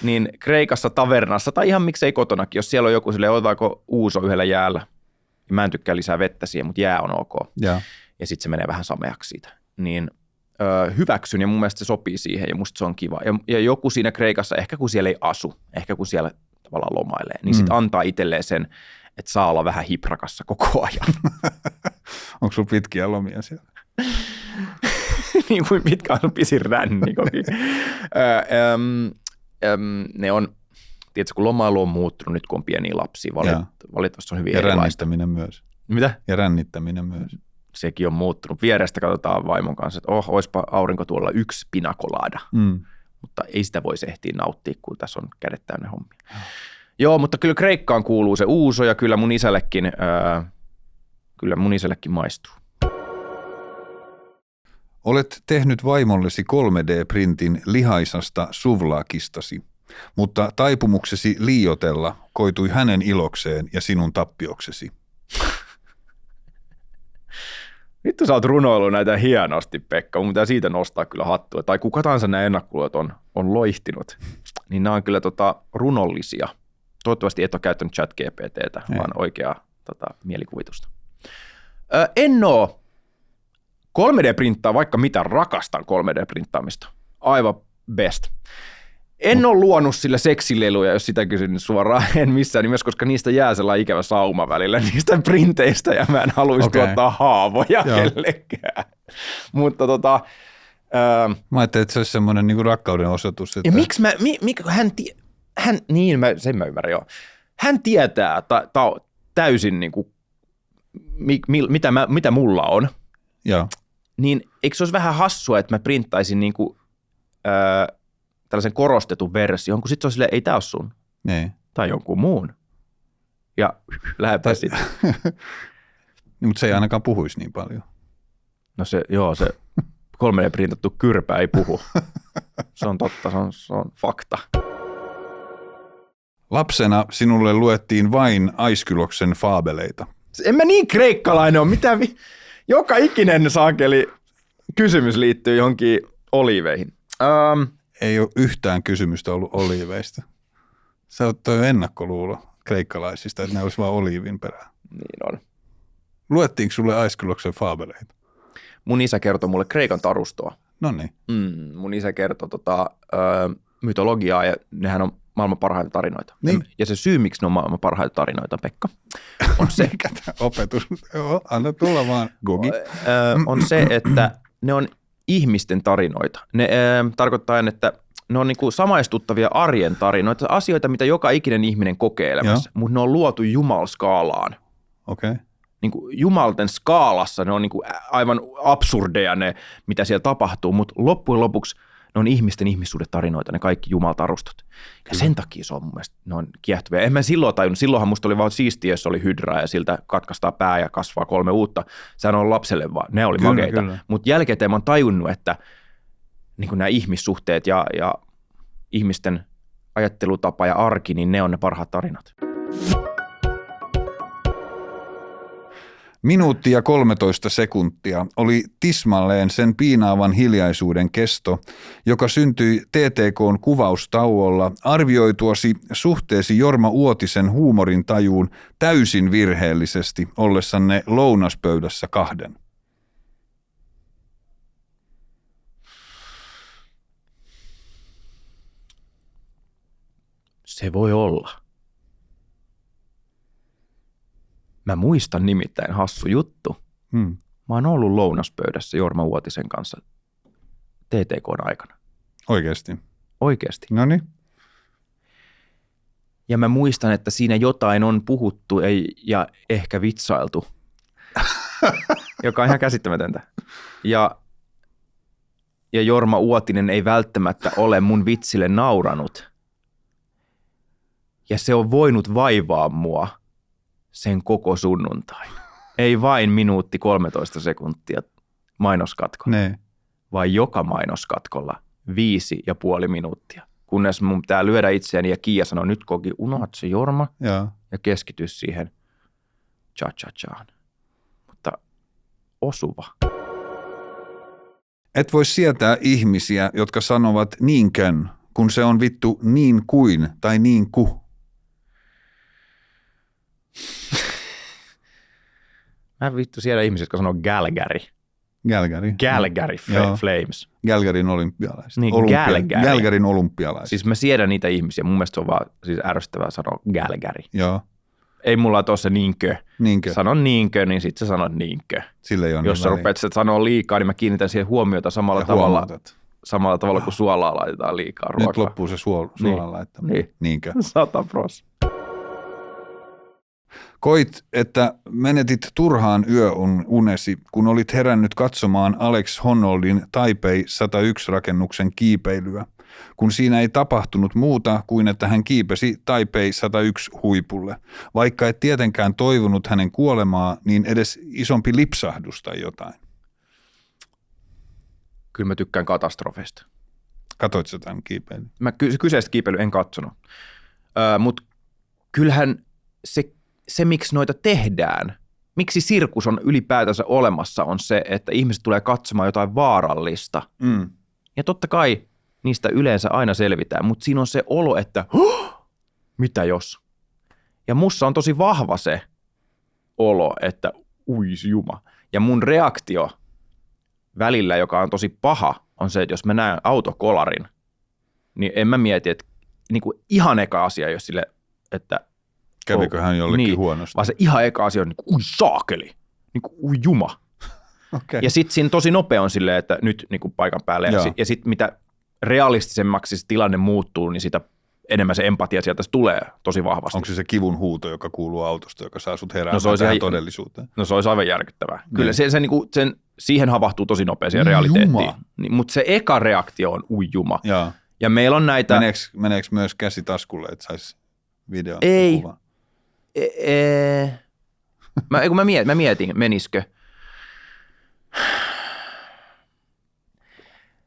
Niin Kreikassa tavernassa, tai ihan miksei kotonakin, jos siellä on joku silleen, otetaanko Uuso yhdellä jäällä, ja mä en tykkää lisää vettä siihen, mutta jää on ok. Ja sitten se menee vähän sameaksi siitä. Niin hyväksyn, ja mun mielestä se sopii siihen, ja musta se on kiva. Ja joku siinä Kreikassa, ehkä kun siellä ei asu, ehkä kun siellä tavallaan lomailee, niin sitten antaa itselleen sen, että saa olla vähän hiprakassa koko ajan. Onko sulla pitkiä lomia siellä? Niin kuin pitkä on pisin rännikokin. Ne on, tiedätkö, kun lomailu on muuttunut nyt, kun on pieniä lapsia, valitettavasti on hyvin erilaista. Ja rännittäminen myös. Mitä? Ja rännittäminen myös. Sekin on muuttunut. Vierestä katsotaan vaimon kanssa, että oispa aurinko tuolla 1 pinakolada. Mutta ei sitä voisi ehtiä nauttia, kun tässä on kädet täynnä hommia. Joo, mutta kyllä Kreikkaan kuuluu se Uuso, ja kyllä mun isällekin maistuu. Olet tehnyt vaimollesi 3D-printin lihaisasta suvlaakistasi, mutta taipumuksesi liioitella koitui hänen ilokseen ja sinun tappioksesi. Vittu sä oot runoillut näitä hienosti, Pekka. Mun pitää siitä nostaa kyllä hattua. Tai kuka tahansa nämä ennakkoluulot on loihtinut. Niin nämä on kyllä runollisia. Toivottavasti et ole käyttänyt ChatGPT:tä, vaan oikeaa mielikuvitusta. En oo 3D-printtaa, vaikka mitä, rakastan 3D-printtaamista. Aivan best. En ole luonut sillä seksileluja, jos sitä kysyn suoraan, en missään nimessä, koska niistä jää sellainen ikävä sauma välillä niistä printeistä, ja mä en haluaisi tuottaa haavoja kellekään. Mutta mä ajattelin, että se olisi semmoinen niinku rakkauden osoitus. Että... Ja miksi sen mä ymmärrän, joo. Hän tietää täysin niinku, mitä mulla on. Joo. Niin eikö se olisi vähän hassua, että mä printtaisin niinku, tällaisen korostetun version, kun sitten se on silleen, ei tää ole sun. Niin. Tai jonkun muun. Ja lähdetään sitten. Mutta se ei ainakaan puhuisi niin paljon. No se 3D-printattu kyrpä ei puhu. Se on totta, se on fakta. Lapsena sinulle luettiin vain Aeschyloksen faabeleita. En mä niin kreikkalainen ole. Mitä joka ikinen saakeli kysymys liittyy johonkin oliiveihin. Ei ole yhtään kysymystä ollut oliiveista. Sä oot toi ennakkoluulo kreikkalaisista, että ne olisi vaan oliivin perään. Niin on. Luettiinko sulle Aeschyloksen faabeleita? Mun isä kertoi mulle Kreikan tarustoa. Noniin. Mun isä kertoi mytologiaa, ja nehän on maailman parhaita tarinoita. Niin. Ja se syy, miksi ne on maailman parhaita tarinoita, Pekka, on se. Opetus. Joo, anna tulla vaan, Gogi. On se, että ne on ihmisten tarinoita. Ne tarkoittaa, että ne on niinku samaistuttavia arjen tarinoita, asioita, mitä joka ikinen ihminen kokee elämässä, mutta ne on luotu jumalskaalaan. Okei. Okay. Niinku jumalten skaalassa ne on niinku aivan absurdeja ne, mitä siellä tapahtuu, mutta loppujen lopuksi ne on ihmisten ihmissuhdetarinoita, ne kaikki jumaltarustot. Ja sen takia se on mun mielestä, ne on kiehtovia. En mä silloin tajunnut, silloinhan musta oli vaan siistiä, jos oli hydraa ja siltä katkaistaan pää ja kasvaa 3 uutta. Sehän on lapselle vaan, ne oli makeita. Mutta jälkeen mä oon tajunnut, että niin nämä ihmissuhteet ja ihmisten ajattelutapa ja arki, niin ne on ne parhaat tarinat. Minuutti ja 13 sekuntia oli tismalleen sen piinaavan hiljaisuuden kesto, joka syntyi TTK:n kuvaustauolla arvioituasi suhteesi Jorma Uotisen huumorin tajuun täysin virheellisesti ollessanne lounaspöydässä 2. Se voi olla. Mä muistan nimittäin, hassu juttu. Mä oon ollut lounaspöydässä Jorma Uotisen kanssa TTK:n aikana. Oikeasti? Oikeasti. Noniin. Ja mä muistan, että siinä jotain on puhuttu ja ehkä vitsailtu, joka on ihan käsittämätöntä. Ja Jorma Uotinen ei välttämättä ole mun vitsille nauranut. Ja se on voinut vaivaa mua sen koko sunnuntain. Ei vain minuutti 13 sekuntia mainoskatkolla, vaan joka mainoskatkolla 5,5 minuuttia. Kunnes mun pitää lyödä itseäni ja Kiia sanoo, nyt Gogi, unohat se Jorma ja keskity siihen cha-cha-chaan. Mutta osuva. Et voi sietää ihmisiä, jotka sanovat niinkön, kun se on vittu niin kuin tai niin ku. Mä vittu siedä ihmisiä, jotka sanoo Galgary. Galgary Flames. Galgarin olympialaiset. Niin, Galgarin olympialaiset. Siis mä siedän niitä ihmisiä. Mun mielestä se on vaan siis ärsyttävää sanoa Galgary. Joo. Ei mulla ole tuossa niinkö. Sanon niinkö, niin sit sä sanot niinkö. Sille ei ole jos sä rupeat sanoa liikaa, niin mä kiinnitän siihen huomiota samalla tavalla kuin suolaa laitetaan liikaa ruokaa. Nyt loppuu se suolan laittaminen. Niin. Niinkö? 100%. Koit, että menetit turhaan yöunesi, kun olit herännyt katsomaan Alex Honnoldin Taipei 101 rakennuksen kiipeilyä, kun siinä ei tapahtunut muuta kuin että hän kiipesi Taipei 101 huipulle. Vaikka et tietenkään toivonut hänen kuolemaa, niin edes isompi lipsahdus tai jotain. Kyllä mä tykkään katastrofeista. Katoit sä tämän kiipeilyn? Mä kyseistä kiipeilyä en katsonut, mutta kyllähän se, miksi noita tehdään, miksi sirkus on ylipäätänsä olemassa, on se, että ihmiset tulee katsomaan jotain vaarallista. Mm. Ja totta kai niistä yleensä aina selvitään, mutta siinä on se olo, että mitä jos? Ja mussa on tosi vahva se olo, että uis juma. Ja mun reaktio välillä, joka on tosi paha, on se, että jos mä näen autokolarin, niin en mä mieti, että niin kuin ihan eka asia, jos sille, että kävikö hän jollekin huonosti? Vaan se ihan eka asia on niin kuin, ui saakeli, niin kuin, ui juma. Okay. Ja sitten siinä tosi nopea on silleen, että nyt niin kuin paikan päälle. Ja sitten mitä realistisemmaksi se tilanne muuttuu, niin sitä enemmän se empatia sieltä tulee tosi vahvasti. Onko se kivun huuto, joka kuuluu autosta, joka saa sut heräämään tähän todellisuuteen? No se olisi aivan järkyttävää. Kyllä se niin kuin, siihen havahtuu tosi nopea siihen realiteettiin. Mutta se eka reaktio on ui juma. Ja meillä on näitä... Meneekö myös käsi taskulle, että saisi videon? Ei. Mä mietin, menisikö.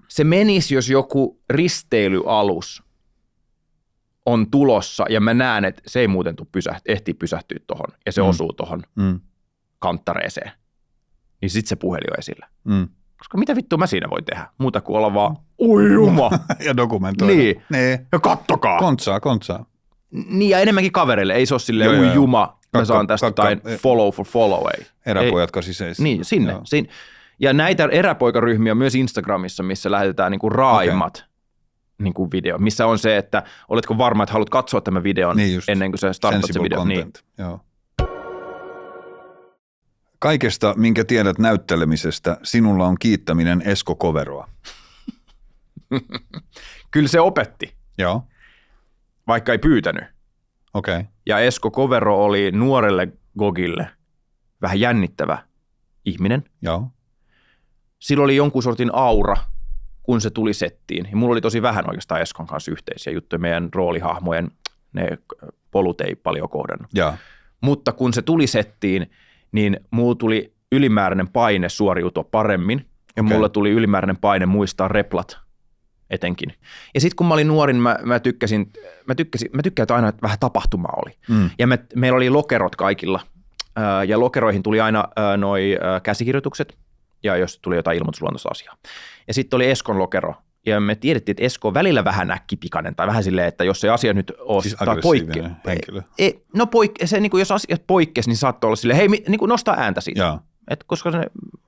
Se menisi, jos joku risteilyalus on tulossa ja mä näen, että se ei muuten ehtii pysähtyä tuohon ja se osuu tuohon kanttareeseen. Niin sit se puhelin on esillä. Koska mitä vittua mä siinä voi tehdä? Muuta kuin olla vaan ui juma. Ja dokumentoida. Niin. Ja kattokaa. Kontsaa. Niin ja enemmänkin kavereille. Ei se ole silleen ui juma. Mä saan tästä jotain follow for follow. Eräpojat 87. Niin, sinne. Ja näitä eräpoikaryhmiä on myös Instagramissa, missä lähetetään niinku raaimmat niinku video, missä on se, että oletko varma, että haluat katsoa tämän videon ennen kuin sä startat se video. Niin. Joo. Kaikesta, minkä tiedät näyttelemisestä, sinulla on kiittäminen Esko Koveroa. Kyllä se opetti. Joo. Vaikka ei pyytänyt. Okei. Ja Esko Kovero oli nuorelle Gogille vähän jännittävä ihminen. Joo. Sillä oli jonkun sortin aura, kun se tuli settiin. Ja mulla oli tosi vähän oikeastaan Eskon kanssa yhteisiä juttuja. Meidän roolihahmojen ne polut ei paljon kohdannut. Ja. Mutta kun se tuli settiin, niin mulla tuli ylimääräinen paine suoriutua paremmin. Ja mulla tuli ylimääräinen paine muistaa replat etenkin. Ja sitten kun mä olin nuori, niin mä tykkään aina, että vähän tapahtumaa oli. Ja meillä oli lokerot kaikilla. Ja lokeroihin tuli aina noi käsikirjoitukset. Ja jos tuli jotain ilmoitusluontoista asiaa. Ja sitten oli Eskon lokero. Ja me tiedettiin, että Esko on välillä vähän näkkipikainen tai vähän silleen, että jos se asia nyt on siis tai poikkea. Henkilö. Se, niin kuin jos asiat poikkesi, niin saattoi olla silleen, hei, niin kuin nostaa ääntä siitä. Koska se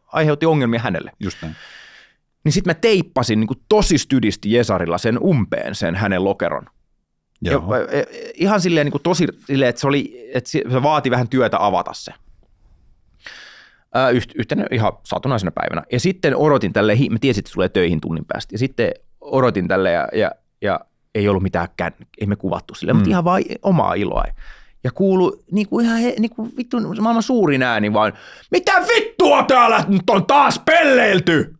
aiheutti ongelmia hänelle. Just näin. Niin sitten mä teippasin niin kuin tosi stydisti Jesarilla sen umpeen, sen hänen lokeron. Ja, ihan silleen niin kuin tosi silleen, että se vaati vähän työtä avata se. Yhtenä ihan satunnaisena päivänä. Ja sitten odotin tälle, mä tiesin, että se tulee töihin tunnin päästä. Ja sitten odotin tälle ja ei ollut mitään, ei me kuvattu sille, mutta ihan vaan omaa iloa. Ja kuului niinku ihan niinku vittu maailman suurin ääni vaan, mitä vittua täällä nyt on taas pelleilty?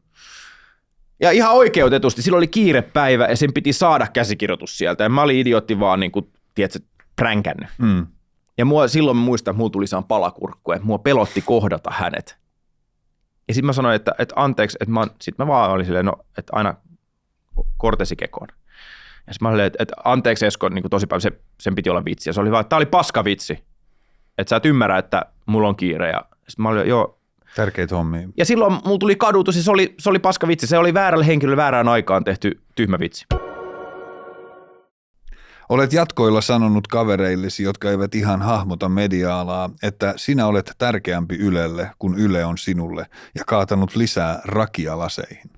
Ja ihan oikeutetusti, silloin oli kiirepäivä ja sen piti saada käsikirjoitus sieltä. Ja mä olin idiootti vaan niinku, tiedätkö, pränkännyt. Ja silloin mä muistan, että mulla tuli saan palakurkku, että mua pelotti kohdata hänet. Ja sitten mä sanoin, että anteeksi, että sitten mä vaan olin silleen, no, että aina kortesi kekoon. Ja sitten mä olin, että anteeksi Esko, niin tosi paljon, sen piti olla vitsi. Ja se oli vaan, että tää oli paska vitsi. Että sä et ymmärrä, että mulla on kiire. Ja sitten mä olin, joo. Tärkeitä hommia. Ja silloin mulla tuli kadutus ja se oli paska vitsi. Se oli väärälle henkilölle väärään aikaan tehty tyhmä vitsi. Olet jatkoilla sanonut kavereillesi, jotka eivät ihan hahmota media-alaa, että sinä olet tärkeämpi Ylelle, kun Yle on sinulle, ja kaatanut lisää rakia laseihin.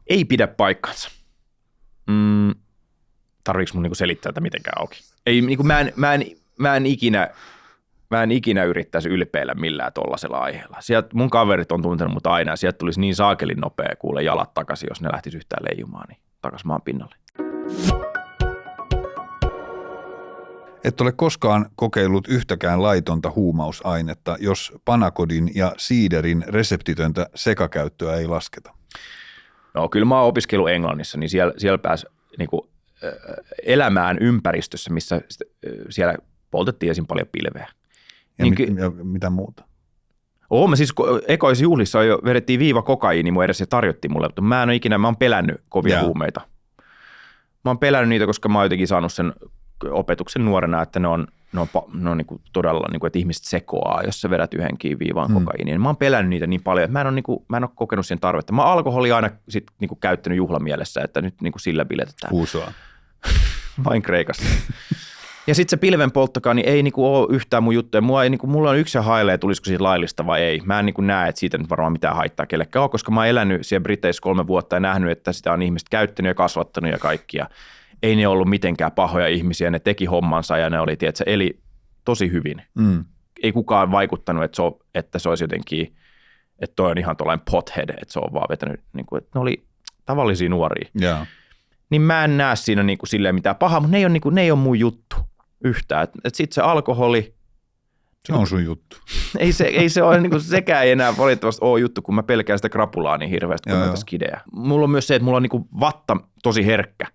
Ei pidä paikkansa. Tarviiko mun niinku selittää tätä mitenkään auki? Ei, niinku mä en ikinä yrittäisi ylpeillä millään tollaisella aiheella. Sieltä mun kaverit on tuntenut mut aina, ja sieltä tulisi niin saakelin nopea kuule jalat takaisin, jos ne lähtisi yhtään leijumaan, niin takaisin maan pinnalle. Et ole koskaan kokeillut yhtäkään laitonta huumausainetta, jos panakodin ja siiderin reseptitöntä sekakäyttöä ei lasketa. No kyllä mä oon opiskellut Englannissa, niin siellä pääsi niinku, elämään ympäristössä, missä siellä poltettiin esim. Paljon pilveä. Ja, ja mitä muuta? Mä siis ekoissa juhlissa jo vedettiin viiva kokaiini mun edessä ja tarjottiin mulle, mutta mä oon pelännyt kovia huumeita. Mä oon pelännyt niitä, koska mä oon jotenkin saanut sen opetuksen nuorena, että ne on niinku todella, niinku, että ihmiset sekoaa, jos sä vedät yhdenkin viivaan kokaiiniin. Mä oon pelännyt niitä niin paljon, että mä en ole kokenut sen tarvetta. Mä oon alkoholia aina sit, niinku, käyttänyt juhlamielessä, että nyt niinku, sillä biletetään. Huusoa. Vain Kreikassa. Ja sitten se pilven polttokaan niin ei niinku, ole yhtään mun juttuja. Mulla on yksi ja hailee, tulisiko siitä laillista vai ei. Mä en niinku, näe, että siitä nyt varmaan mitään haittaa kellekään ole, koska mä oon elänyt siellä Briteissä 3 vuotta ja nähnyt, että sitä on ihmiset käyttänyt ja kasvattanut ja kaikkia. Ei ne ollut mitenkään pahoja ihmisiä, ne teki hommansa ja ne oli, tiedätkö, eli tosi hyvin. Ei kukaan vaikuttanut, että se olisi jotenkin, että toi on ihan tuollainen pothead, että se on vaan vetänyt, niin kuin, että ne oli tavallisia nuoria. Yeah. Niin mä en näe siinä niin kuin silleen mitään pahaa, mutta ne ei ole mun juttu yhtään. Että sitten se alkoholi. Se on sun juttu. Ei se ole, niin kuin, sekään ei enää valitettavasti ole juttu, kun mä pelkään sitä krapulaa niin hirveästi kuin näitä skidejä. Mulla on myös se, että mulla on niin kuin vatta tosi herkkä.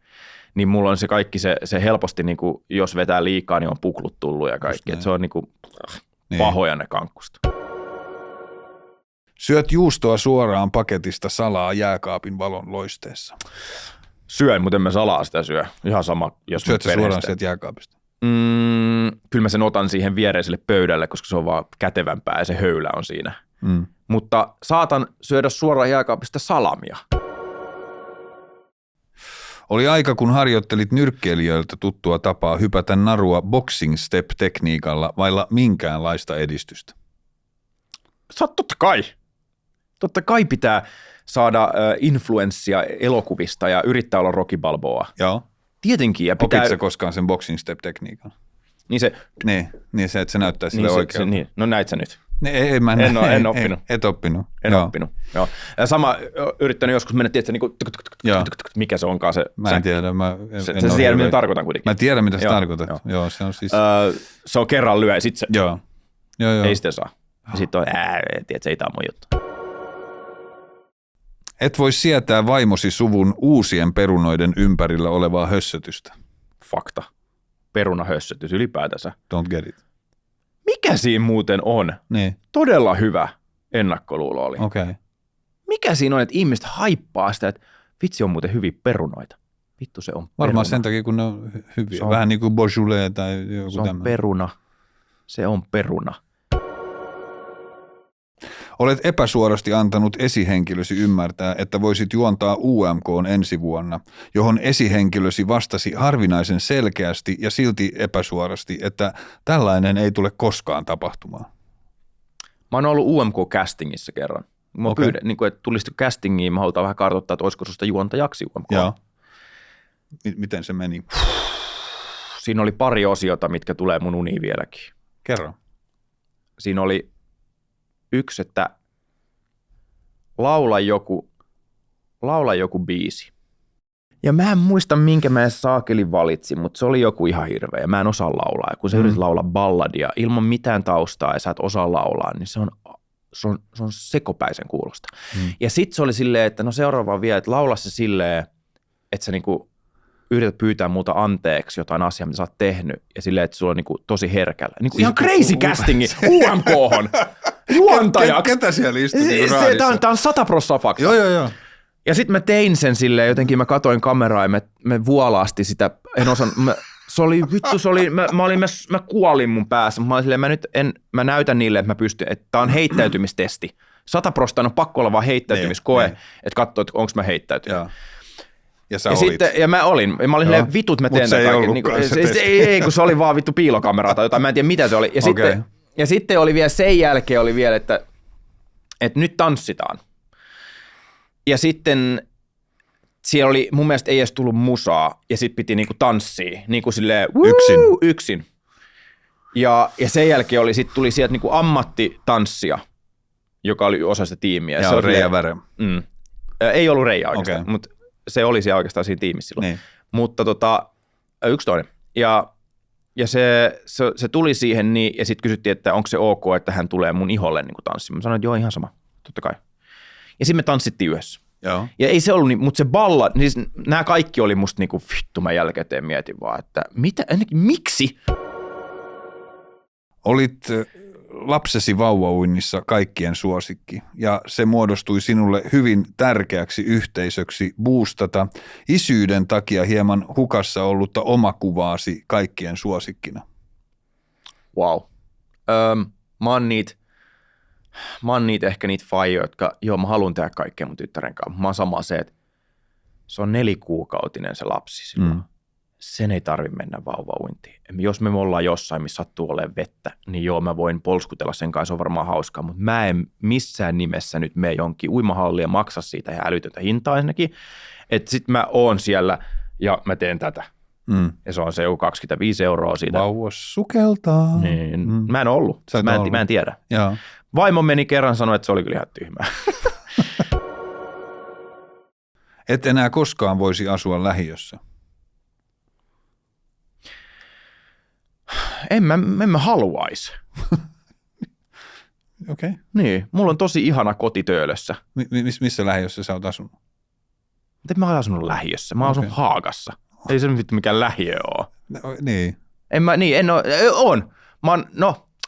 Niin mulla on se kaikki se helposti, niin kuin, jos vetää liikaa, niin on puklut tullut ja kaikki. Että se on niin kuin, pahoja ne kankkusta. Syöt juustoa suoraan paketista salaa jääkaapin valon loisteessa. Syön, mutta en mä salaa sitä syö. Ihan sama, jos syöt sä suoraan sieltä jääkaapista? Kyllä mä sen otan siihen viereiselle pöydälle, koska se on vaan kätevämpää ja se höylä on siinä. Mutta saatan syödä suoraan jääkaapista salamia. Oli aika, kun harjoittelit nyrkkeilijöiltä tuttua tapaa hypätä narua boxing step-tekniikalla vailla minkäänlaista edistystä. Totta kai pitää saada influenssia elokuvista ja yrittää olla Rocky Balboa. Joo. Tietenkin. Ja pitää... Opit sä koskaan sen boxing step-tekniikan? Niin se, että se näyttää sille oikealta. Niin. No näit sä nyt. En oppinut. Et oppinut. En oppinut. Joo. Ja sama yrittänyt joskus mennä, tiedätkö, niin mikä se onkaan se. Mä en tiedä. Sä tiedät, mitä tarkoitan kuitenkin. Mä tiedän, mitä sä tarkoitat. Joo, se on siis. Se on kerran lyö ja sit se. Joo. Ei sitä saa. Ja sit on, tiedätkö, ei tää on mun juttu. Et voi sietää vaimosi suvun uusien perunoiden ympärillä olevaa hössötystä. Fakta. Perunahössötys ylipäätänsä. Don't get it. Mikä siinä muuten on? Niin. Todella hyvä ennakkoluulo oli. Okei. Okay. Mikä siinä on, että ihmiset haippaa sitä, että vitsi on muuten hyviä perunoita. Vittu se on peruna. Varmaan sen takia, kun ne on hyviä. On, vähän niin kuin Beaujolais tai joku se on tämmöinen. Peruna. Se on peruna. Olet epäsuorasti antanut esihenkilösi ymmärtää, että voisit juontaa UMK:n ensi vuonna, johon esihenkilösi vastasi harvinaisen selkeästi ja silti epäsuorasti, että tällainen ei tule koskaan tapahtumaan. Mä oon ollut UMK-castingissa kerran. Mä pyydän, niin kuin, että tulisitko castingiin, mä halutaan vähän kartoittaa, että olisiko susta juontajaksi UMK. Joo. Miten se meni? Siinä oli pari osiota, mitkä tulee mun uniin vieläkin. Kerro. Siinä oli yksi, että laula joku biisi. Ja mä en muista, minkä mä saakeli valitsin, mutta se oli joku ihan hirveä. Ja mä en osaa laulaa. Ja kun sä yrität laulaa balladia ilman mitään taustaa ja sä et osaa laulaa, niin se on sekopäisen kuulosta. Ja sit se oli silleen, että no seuraava vielä, että laula se silleen, että sä niinku yrität pyytää multa anteeksi jotain asiaa, mitä sä oot tehnyt. Ja silleen, että sulla on niinku tosi herkällä. Niinku ihan crazy castingi UMK:hon. Juontajaksi. Ketä siellä istui Tää on 100% fakta. Joo. Ja sitten mä tein sen silleen, jotenkin mä katoin kameraa ja me vuolaasti sitä, en osannut, mä kuolin mun päässä. Mä olin silleen, mä näytän niille, että mä pystyn, että tää on heittäytymistesti. 100% on pakko olla vaan heittäytymiskoe, että katsoo, että onko mä heittäytynyt. Ja sä olit. Ja mä olin silleen, vitut mä teen tätä kaiken. Ei, kun se oli vaan vittu piilokamera tai jotain, mä en tiedä mitä se oli. Ja sitten oli vielä sen jälkeen oli vielä, että nyt tanssitaan. Ja sitten siellä oli, mun mielestä ei edes tullut musaa, ja sitten piti niinku tanssia, niinku silleen yksin. Ja sen jälkeen tuli sieltä niinku ammattitanssia, joka oli osa sitä tiimiä. Ja se on Reija Värä. Ei ollut Reija oikeastaan, mutta se oli siellä oikeastaan siinä tiimissä silloin. Niin. Mutta yksi toinen. Ja se tuli siihen niin, ja sitten kysyttiin, että onko se ok, että hän tulee mun iholle niinku tanssimaan. Mä sanoin, että joo, ihan sama, totta kai. Ja sitten me tanssittiin yhdessä. Joo. Ja ei se ollut niin, mutta se balla, niin nämä kaikki oli musta niinku vittu, mä jälkikäteen mietin vaan, että miksi? Olit lapsesi vauvauinnissa kaikkien suosikki, ja se muodostui sinulle hyvin tärkeäksi yhteisöksi boostata isyyden takia hieman hukassa ollutta omakuvaasi kaikkien suosikkina. Wow. Mä oon ehkä niitä faijoja, jotka, mä haluan tehdä kaikkea mun tyttären kanssa. Mä oon sama se, että se on 4-kuukautinen se lapsi silloin. Sen ei tarvitse mennä vauvauintiin. Jos me ollaan jossain, missä sattuu olemaan vettä, niin joo, mä voin polskutella sen kanssa, se on varmaan hauskaa, mutta mä en missään nimessä nyt mene jonkin uimahalliin ja maksa siitä ihan älytöntä hintaa ensinnäkin. Että sit mä oon siellä ja mä teen tätä. Ja se on se joku 25 € siitä. Vauvas sukeltaa. Niin. Mä en ollut. Mä en tiedä. Jaa. Vaimo meni kerran sanoa, että se oli kyllä ihan tyhmää. Et enää koskaan voisi asua lähiössä. En mä haluaisi. Okei. Niin, mulla on tosi ihana koti Töölössä. Missä lähiössä sä oot asunut? Miten mä oon asunut lähiössä? Mä oon asunut Haagassa. Ei se nyt mikään lähiö oo. No, niin.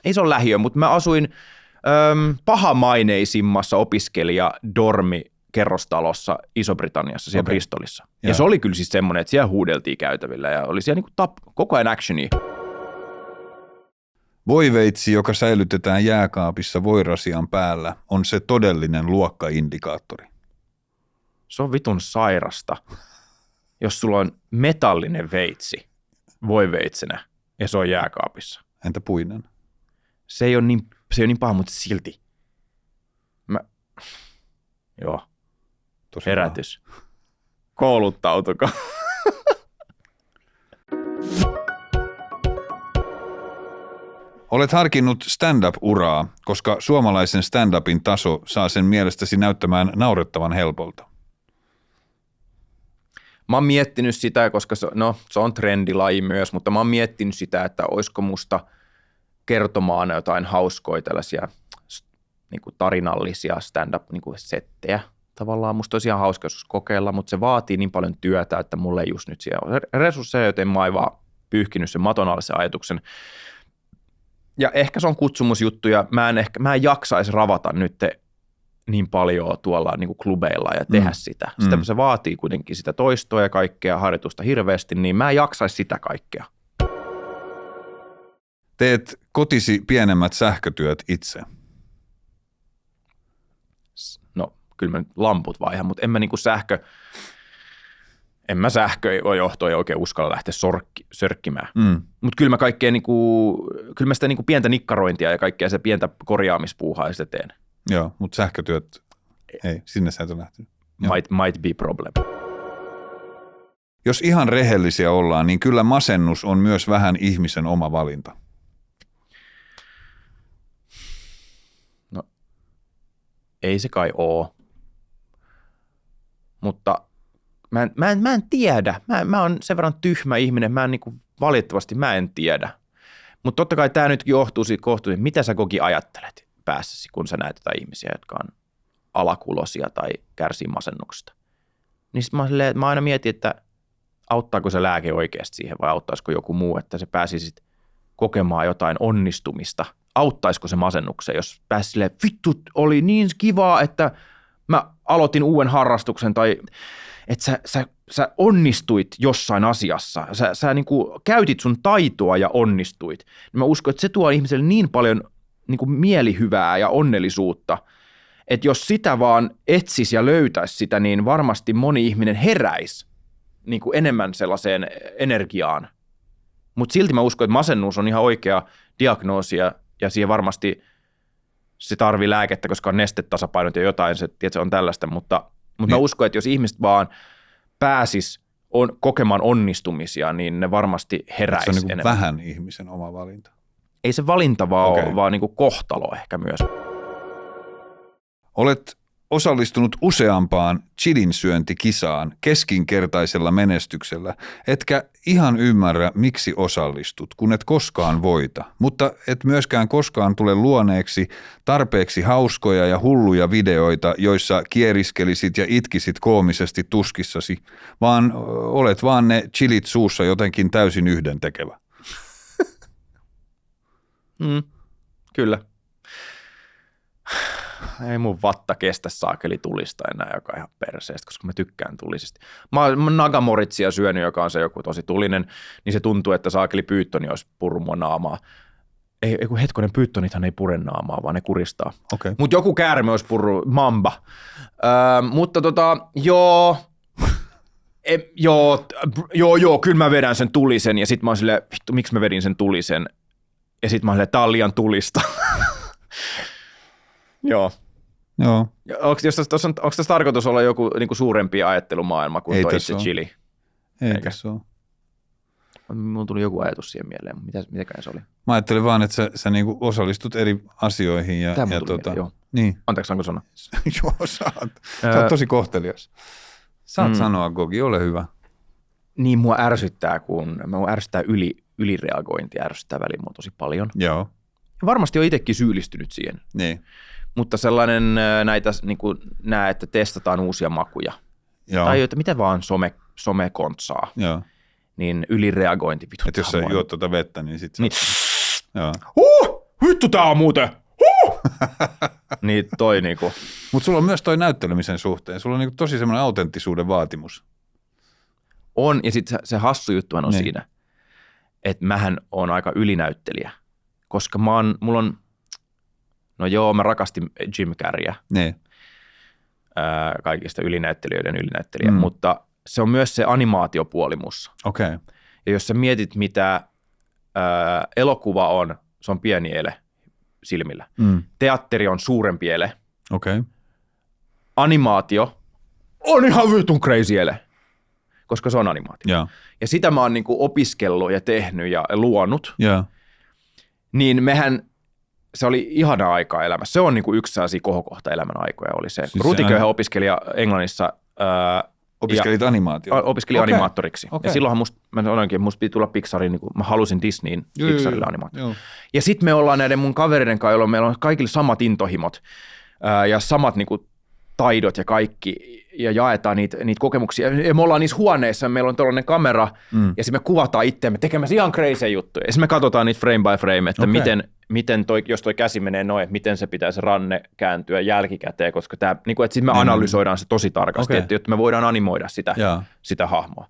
Ei se ole lähiö, mutta mä asuin pahamaineisimmassa opiskelija-dormi-kerrostalossa Iso-Britanniassa, siellä Bristolissa. Ja se oli kyllä siis semmoinen, että siellä huudeltiin käytävillä ja oli siellä niinku koko ajan actionia. Voiveitsi, joka säilytetään jääkaapissa voirasian päällä, on se todellinen luokkaindikaattori. Se on vitun sairasta, jos sulla on metallinen veitsi voiveitsenä ja se on jääkaapissa. Entä puinen? Se ei ole niin paha, mutta silti. Joo. Tosi herätys. Paha. Kouluttautukaa. Olet harkinnut stand-up-uraa, koska suomalaisen stand-upin taso saa sen mielestäsi näyttämään naurettavan helpolta. Mä oon miettinyt sitä, koska se on trendilaji myös, mutta mä oon miettinyt sitä, että olisiko musta kertomaan jotain hauskoja tällaisia niin kuin tarinallisia stand-up-settejä. Tavallaan musta olisi ihan hauska joskus kokeilla, mutta se vaatii niin paljon työtä, että mulle ei just nyt siellä ole resursseja, joten mä oon vaan pyyhkinyt sen maton alle sen ajatuksen. Ja ehkä se on kutsumusjuttu ja mä en jaksaisi ravata nyt niin paljon tuolla niin kuin klubeilla ja tehdä sitä. Se vaatii kuitenkin sitä toistoa ja kaikkea harjoitusta hirveästi, niin mä en jaksaisi sitä kaikkea. Teet kotisi pienemmät sähkötyöt itse? No, kyllä mä nyt lamput vaihan, mutta en mä sähköjohtoja oikein uskalla lähteä sörkkimään. Mutta kyllä mä kyllä mä sitä niinku pientä nikkarointia ja kaikkea se pientä korjaamispuuhaa sitä teen. Joo, mutta sähkötyöt, ei, sinne sä et ole lähtenyt. Might be problem. Jos ihan rehellisiä ollaan, niin kyllä masennus on myös vähän ihmisen oma valinta. No, ei se kai oo. Mutta Mä en tiedä. Mä oon sen verran tyhmä ihminen, valitettavasti mä en tiedä. Mutta totta kai tämä nyt johtuu siitä kohtuullisesti, mitä sä Gogi ajattelet päässäsi, kun sä näet jotain ihmisiä, jotka on alakulosia tai kärsii masennuksesta. Niin sit mä aina mietin, että auttaako se lääke oikeasti siihen vai auttaisiko joku muu, että se pääsisit kokemaan jotain onnistumista. Auttaisiko se masennukseen, jos pääsi silleen, vittu, oli niin kivaa, että mä aloitin uuden harrastuksen tai että sä onnistuit jossain asiassa. Sä niin kuin käytit sun taitoa ja onnistuit. Mä uskon, että se tuo ihmiselle niin paljon niin kuin mielihyvää ja onnellisuutta, että jos sitä vaan etsisi ja löytäisi sitä, niin varmasti moni ihminen heräisi niin kuin enemmän sellaiseen energiaan. Mutta silti mä uskon, että masennus on ihan oikea diagnoosi ja siihen varmasti se tarvii lääkettä, koska on nestetasapainot ja jotain, se on tällaista, mutta mä uskon, että jos ihmiset vaan pääsis kokemaan onnistumisia, niin ne varmasti heräisi enemmän. Se on niin enemmän. vähän ihmisen oma valinta. Ei se valinta vaan ole, vaan niin kuin kohtalo ehkä myös. Olet osallistunut useampaan chilinsyöntikisaan keskinkertaisella menestyksellä, etkä ihan ymmärrä, miksi osallistut, kun et koskaan voita, mutta et myöskään koskaan tule luoneeksi tarpeeksi hauskoja ja hulluja videoita, joissa kieriskelisit ja itkisit koomisesti tuskissasi, vaan olet vaan ne chilit suussa jotenkin täysin yhdentekevä. Kyllä. Ei mun vatta kestä saakeli tulista enää, joka on ihan perseestä, koska mä tykkään tulisista. Mä oon nagamoritsia syönyt, joka on se joku tosi tulinen, niin se tuntuu, että saakeli pyyttoni olisi purru mua naamaa. Ei kun hetkonen, pyyttonithan ei pure naamaa, vaan ne kuristaa. Okay. Mutta joku käärme olisi purru, mamba. Mutta joo, kyllä mä vedän sen tulisen, ja sit mä oon silleen, vittu, miksi mä vedin sen tulisen? Ja sit mä oon silleen, tää on liian tulista. Joo. Onko tässä tarkoitus olla joku niinku suurempi ajattelumaailma kuin tuo itse chili? Ei tässä ole. Mulla tuli joku ajatus siihen mieleen. Mitäkään se oli? Mä ajattelin vaan, että sä niinku osallistut eri asioihin. Tämä tuli mieleen, joo. Niin. Anteeksi, saanko sanoa? Joo, saat. Sä oot tosi kohtelias. Saat sanoa, Gogi, ole hyvä. Niin, mua ärsyttää ylireagointi, ärsyttää väliin mua tosi paljon. Joo. Varmasti on itsekin syyllistynyt siihen. Niin. Mutta sellainen niin kuin nämä, että testataan uusia makuja. Joo. Tai että mitä vaan some kontsaa. Joo. Niin ylireagointi. Vittu, että jos sä juot tuota vettä, niin sit niin. Joo. Vittu tää on muuten! Niin toi niinku. Mut sulla on myös toi näyttelemisen suhteen. Sulla on niinku tosi semmoinen autenttisuuden vaatimus. On, ja sitten se hassu juttuhan on siinä, että mähän on aika ylinäyttelijä. Koska mulla on, mä rakastin Jim Carreyä. Niin. Kaikista ylinäyttelijöiden ylinäyttelijä, mutta se on myös se animaatiopuoli mussa. Okei. Okay. Ja jos sä mietit, mitä elokuva on, se on pieni ele silmillä. Teatteri on suurempi ele. Okei. Okay. Animaatio on ihan vitun crazy ele, koska se on animaatio. Yeah. Ja sitä mä oon niinku opiskellut ja tehnyt ja luonut. Yeah. Niin se oli ihana aikaa elämässä. Se on niinku yksi sellaisia kohokohta elämän aikoja oli se. Siis Ruti Köyhä opiskelija Englannissa. Opiskelit animaatiota? Opiskelin animaattoriksi. Okay. Ja silloinhan musta piti tulla Pixariin, niin mä halusin Disneyin Pixarille animaattori. Ja sitten me ollaan näiden mun kavereiden kanssa, jolloin meillä on kaikille samat intohimot ja samat niinku taidot ja kaikki. Ja jaetaan niitä kokemuksia. Ja me ollaan niissä huoneissa, meillä on tällainen kamera, ja sitten me kuvataan itseämme tekemässä ihan crazy juttuja. Ja sitten me katsotaan niitä frame by frame, että miten jos toi käsi menee noin, että miten se pitää se ranne kääntyä jälkikäteen, koska että sitten me analysoidaan se tosi tarkasti, että me voidaan animoida sitä hahmoa.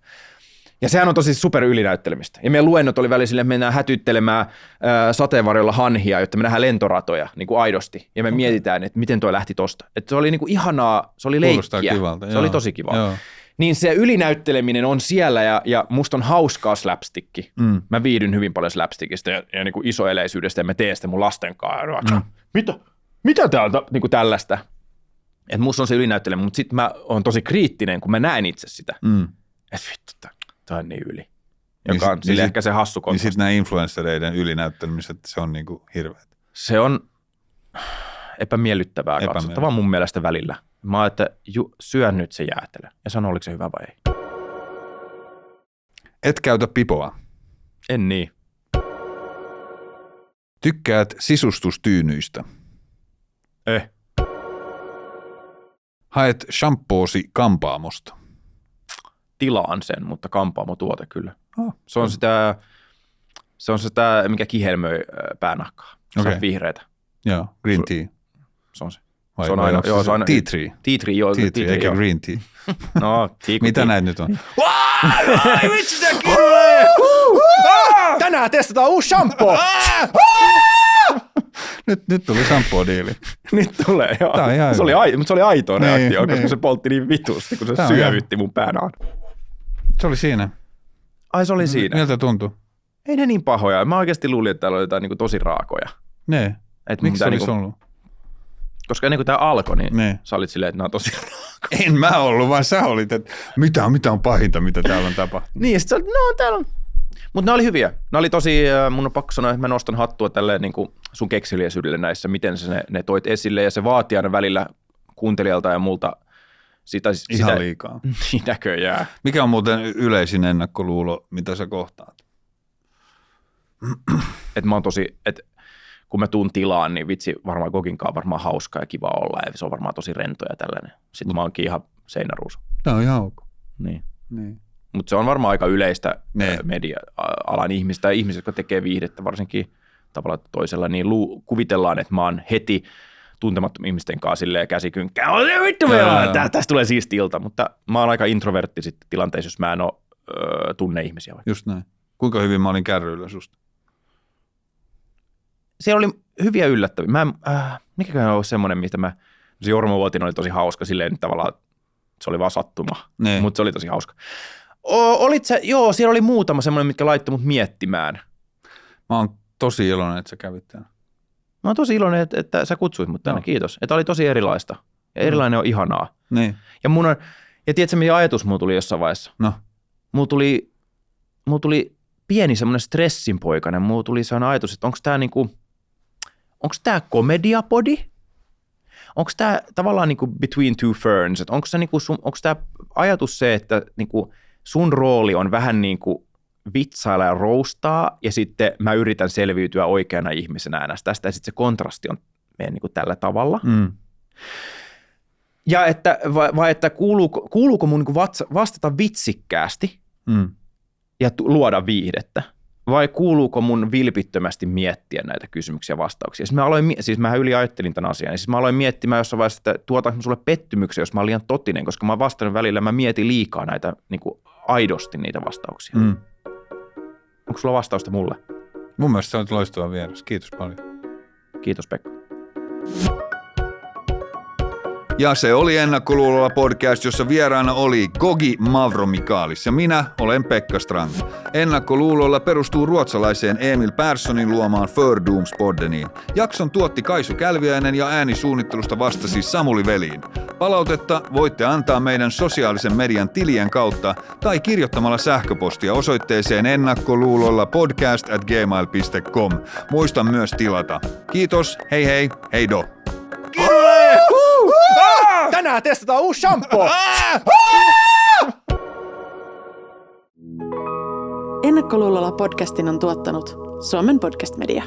Ja sehän on tosi super ylinäyttelemistä. Ja meidän luennot oli välillä silleen, että mennään hätyttelemään sateenvarjolla hanhia, jotta me nähdään lentoratoja niin kuin aidosti. Ja me mietitään, että miten toi lähti tosta. Että se oli niin kuin ihanaa, se oli leikkiä. Kivalta, se oli tosi kivaa. Niin se ylinäytteleminen on siellä ja musta on hauskaa slapsticki. Mä viihdyn hyvin paljon slapstickista ja niin kuin isoeleisyydestä ja mä teen sitä mun lasten kanssa. Mitä täältä? Niin kuin tällaista. Että musta on se ylinäytteleminen, mutta sit mä oon tosi kriittinen, kun mä näen itse sitä. Että vittu, tämä on niin yli. Joka on sille ehkä se hassu kontrasti. Niin sitten nämä influenssereiden ylinäyttelemiset, se on niinku hirveät. Se on epämiellyttävää katsottavaa mun mielestä välillä. Mä oon, että syön nyt se jäätelö. Ja sano, oliko se hyvä vai ei. Et käytä pipoa. En niin. Tykkäät sisustustyynyistä. Haet shampoosi kampaamosta. Tilaan sen, mutta kampaamo-tuote kyllä. Oh. Se on sitä, mikä kihelmöi päänahkaa. Se on vihreätä. Joo, green tea. Se on se. Vai se on aina, joo, se on tea tree. Tea tree, joo. Tea tree, eikä green tea. No, mitä näitä nyt on? Ai vitsi, se tänään testataan uusi shampoo. Nyt tuli shampoo-diili. Nyt tulee, joo. Se oli aito reaktio, koska se poltti niin vitusti, kun se syövytti mun pään aan. Se oli siinä. Ai se oli siinä? Miltä tuntui? Ei ne niin pahoja. Mä oikeasti luulin, että täällä oli jotain niin tosi raakoja. Ne. Miksi se olisi ollut? Koska ennen kuin tää alkoi, niin sä olit silleen, että nämä on tosi raakoja. En mä ollut, vaan sä olit, että mitä on pahinta, mitä täällä on tapahtunut. Niin, ja sit sä olit, täällä on. Mutta ne oli hyviä. Ne oli tosi, mun on pakko sanoa, että mä nostan hattua tälleen niin kuin sun kekseliäisyydelle näissä, miten ne toit esille, ja se vaatii aina välillä kuuntelijalta ja multa sitä liikaa. Niin näköjään. Mikä on muuten yleisin ennakkoluulo, mitä sä kohtaat? Että mä oon tosi, että kun mä tuun tilaan, niin vitsi varmaan kokinkaan varmaan hauskaa ja kiva olla, ja se on varmaan tosi rento ja tällainen. Sitten mä oonkin ihan seinäruusu. Tää on ihan ok. Niin. Mutta se on varmaan aika yleistä media-alan ihmistä, jotka tekee viihdettä varsinkin tavalla toisella, niin kuvitellaan, että mä oon heti tuntemattomien ihmisten kanssa silleen käsikynkkää. Vittu tästä tulee siisti ilta, mutta mä oon aika introvertti sitten tilanteessa, jos mä en ole tunne ihmisiä. Vaikka. Just näin. Kuinka hyvin mä olin kärryillä susta? Siellä oli hyviä yllättäviä. Mikäköhän on semmoinen, mistä se Jorma Vuotinen oli tosi hauska silleen tavallaan, se oli vaan sattuma, mutta se oli tosi hauska. Joo, siellä oli muutama semmoinen, mitkä laittoi mut miettimään. Mä oon tosi iloinen, että sä kävit täällä. Mä oon tosi iloinen, että sä kutsuit mut tänne, kiitos. Että oli tosi erilaista. Ja erilainen on ihanaa. Niin. Ja tiedätkö, mikä ajatus mulla tuli jossain vaiheessa? No. Mulla tuli pieni semmoinen stressinpoikainen. Mulla tuli sellainen ajatus, että onko tää komediapodi? Onko tämä tavallaan niinku between two ferns, että onko tämä ajatus se, että niinku sun rooli on vähän niin kuin vitsailla ja roustaa, ja sitten mä yritän selviytyä oikeana ihmisenä tästä, ja sitten se kontrasti on meidän niinku tällä tavalla. Ja että kuuluuko mun niinku vastata vitsikkäästi ja luoda viihdettä, vai kuuluuko mun vilpittömästi miettiä näitä kysymyksiä ja vastauksia? Siis mä yliajattelin tämän asian. Ja siis mä aloin miettimään jossain vaiheessa, että tuotaanko sulle pettymyksiä, jos mä olen liian totinen, koska mä oon vastannut välillä, mä mietin liikaa näitä niin kuin aidosti niitä vastauksia. Onko sulla vastausta mulle? Mun mielestä se on loistava vieras. Kiitos paljon. Kiitos, Pekka. Ja se oli Ennakkoluulolla podcast, jossa vieraana oli Gogi Mavromikalis ja minä olen Pekka Strang. Ennakkoluulolla perustuu ruotsalaiseen Emil Perssonin luomaan Fördomspoddeniin. Jakson tuotti Kaisu Kälviäinen ja äänisuunnittelusta vastasi Samuli Veliin. Palautetta voitte antaa meidän sosiaalisen median tilien kautta tai kirjoittamalla sähköpostia osoitteeseen ennakkoluulollapodcast@gmail.com. Muista myös tilata. Kiitos, hei, heido. Tänään testataan uusi shampoo! Ennakkoluulolla podcastin on tuottanut Suomen Podcast Media.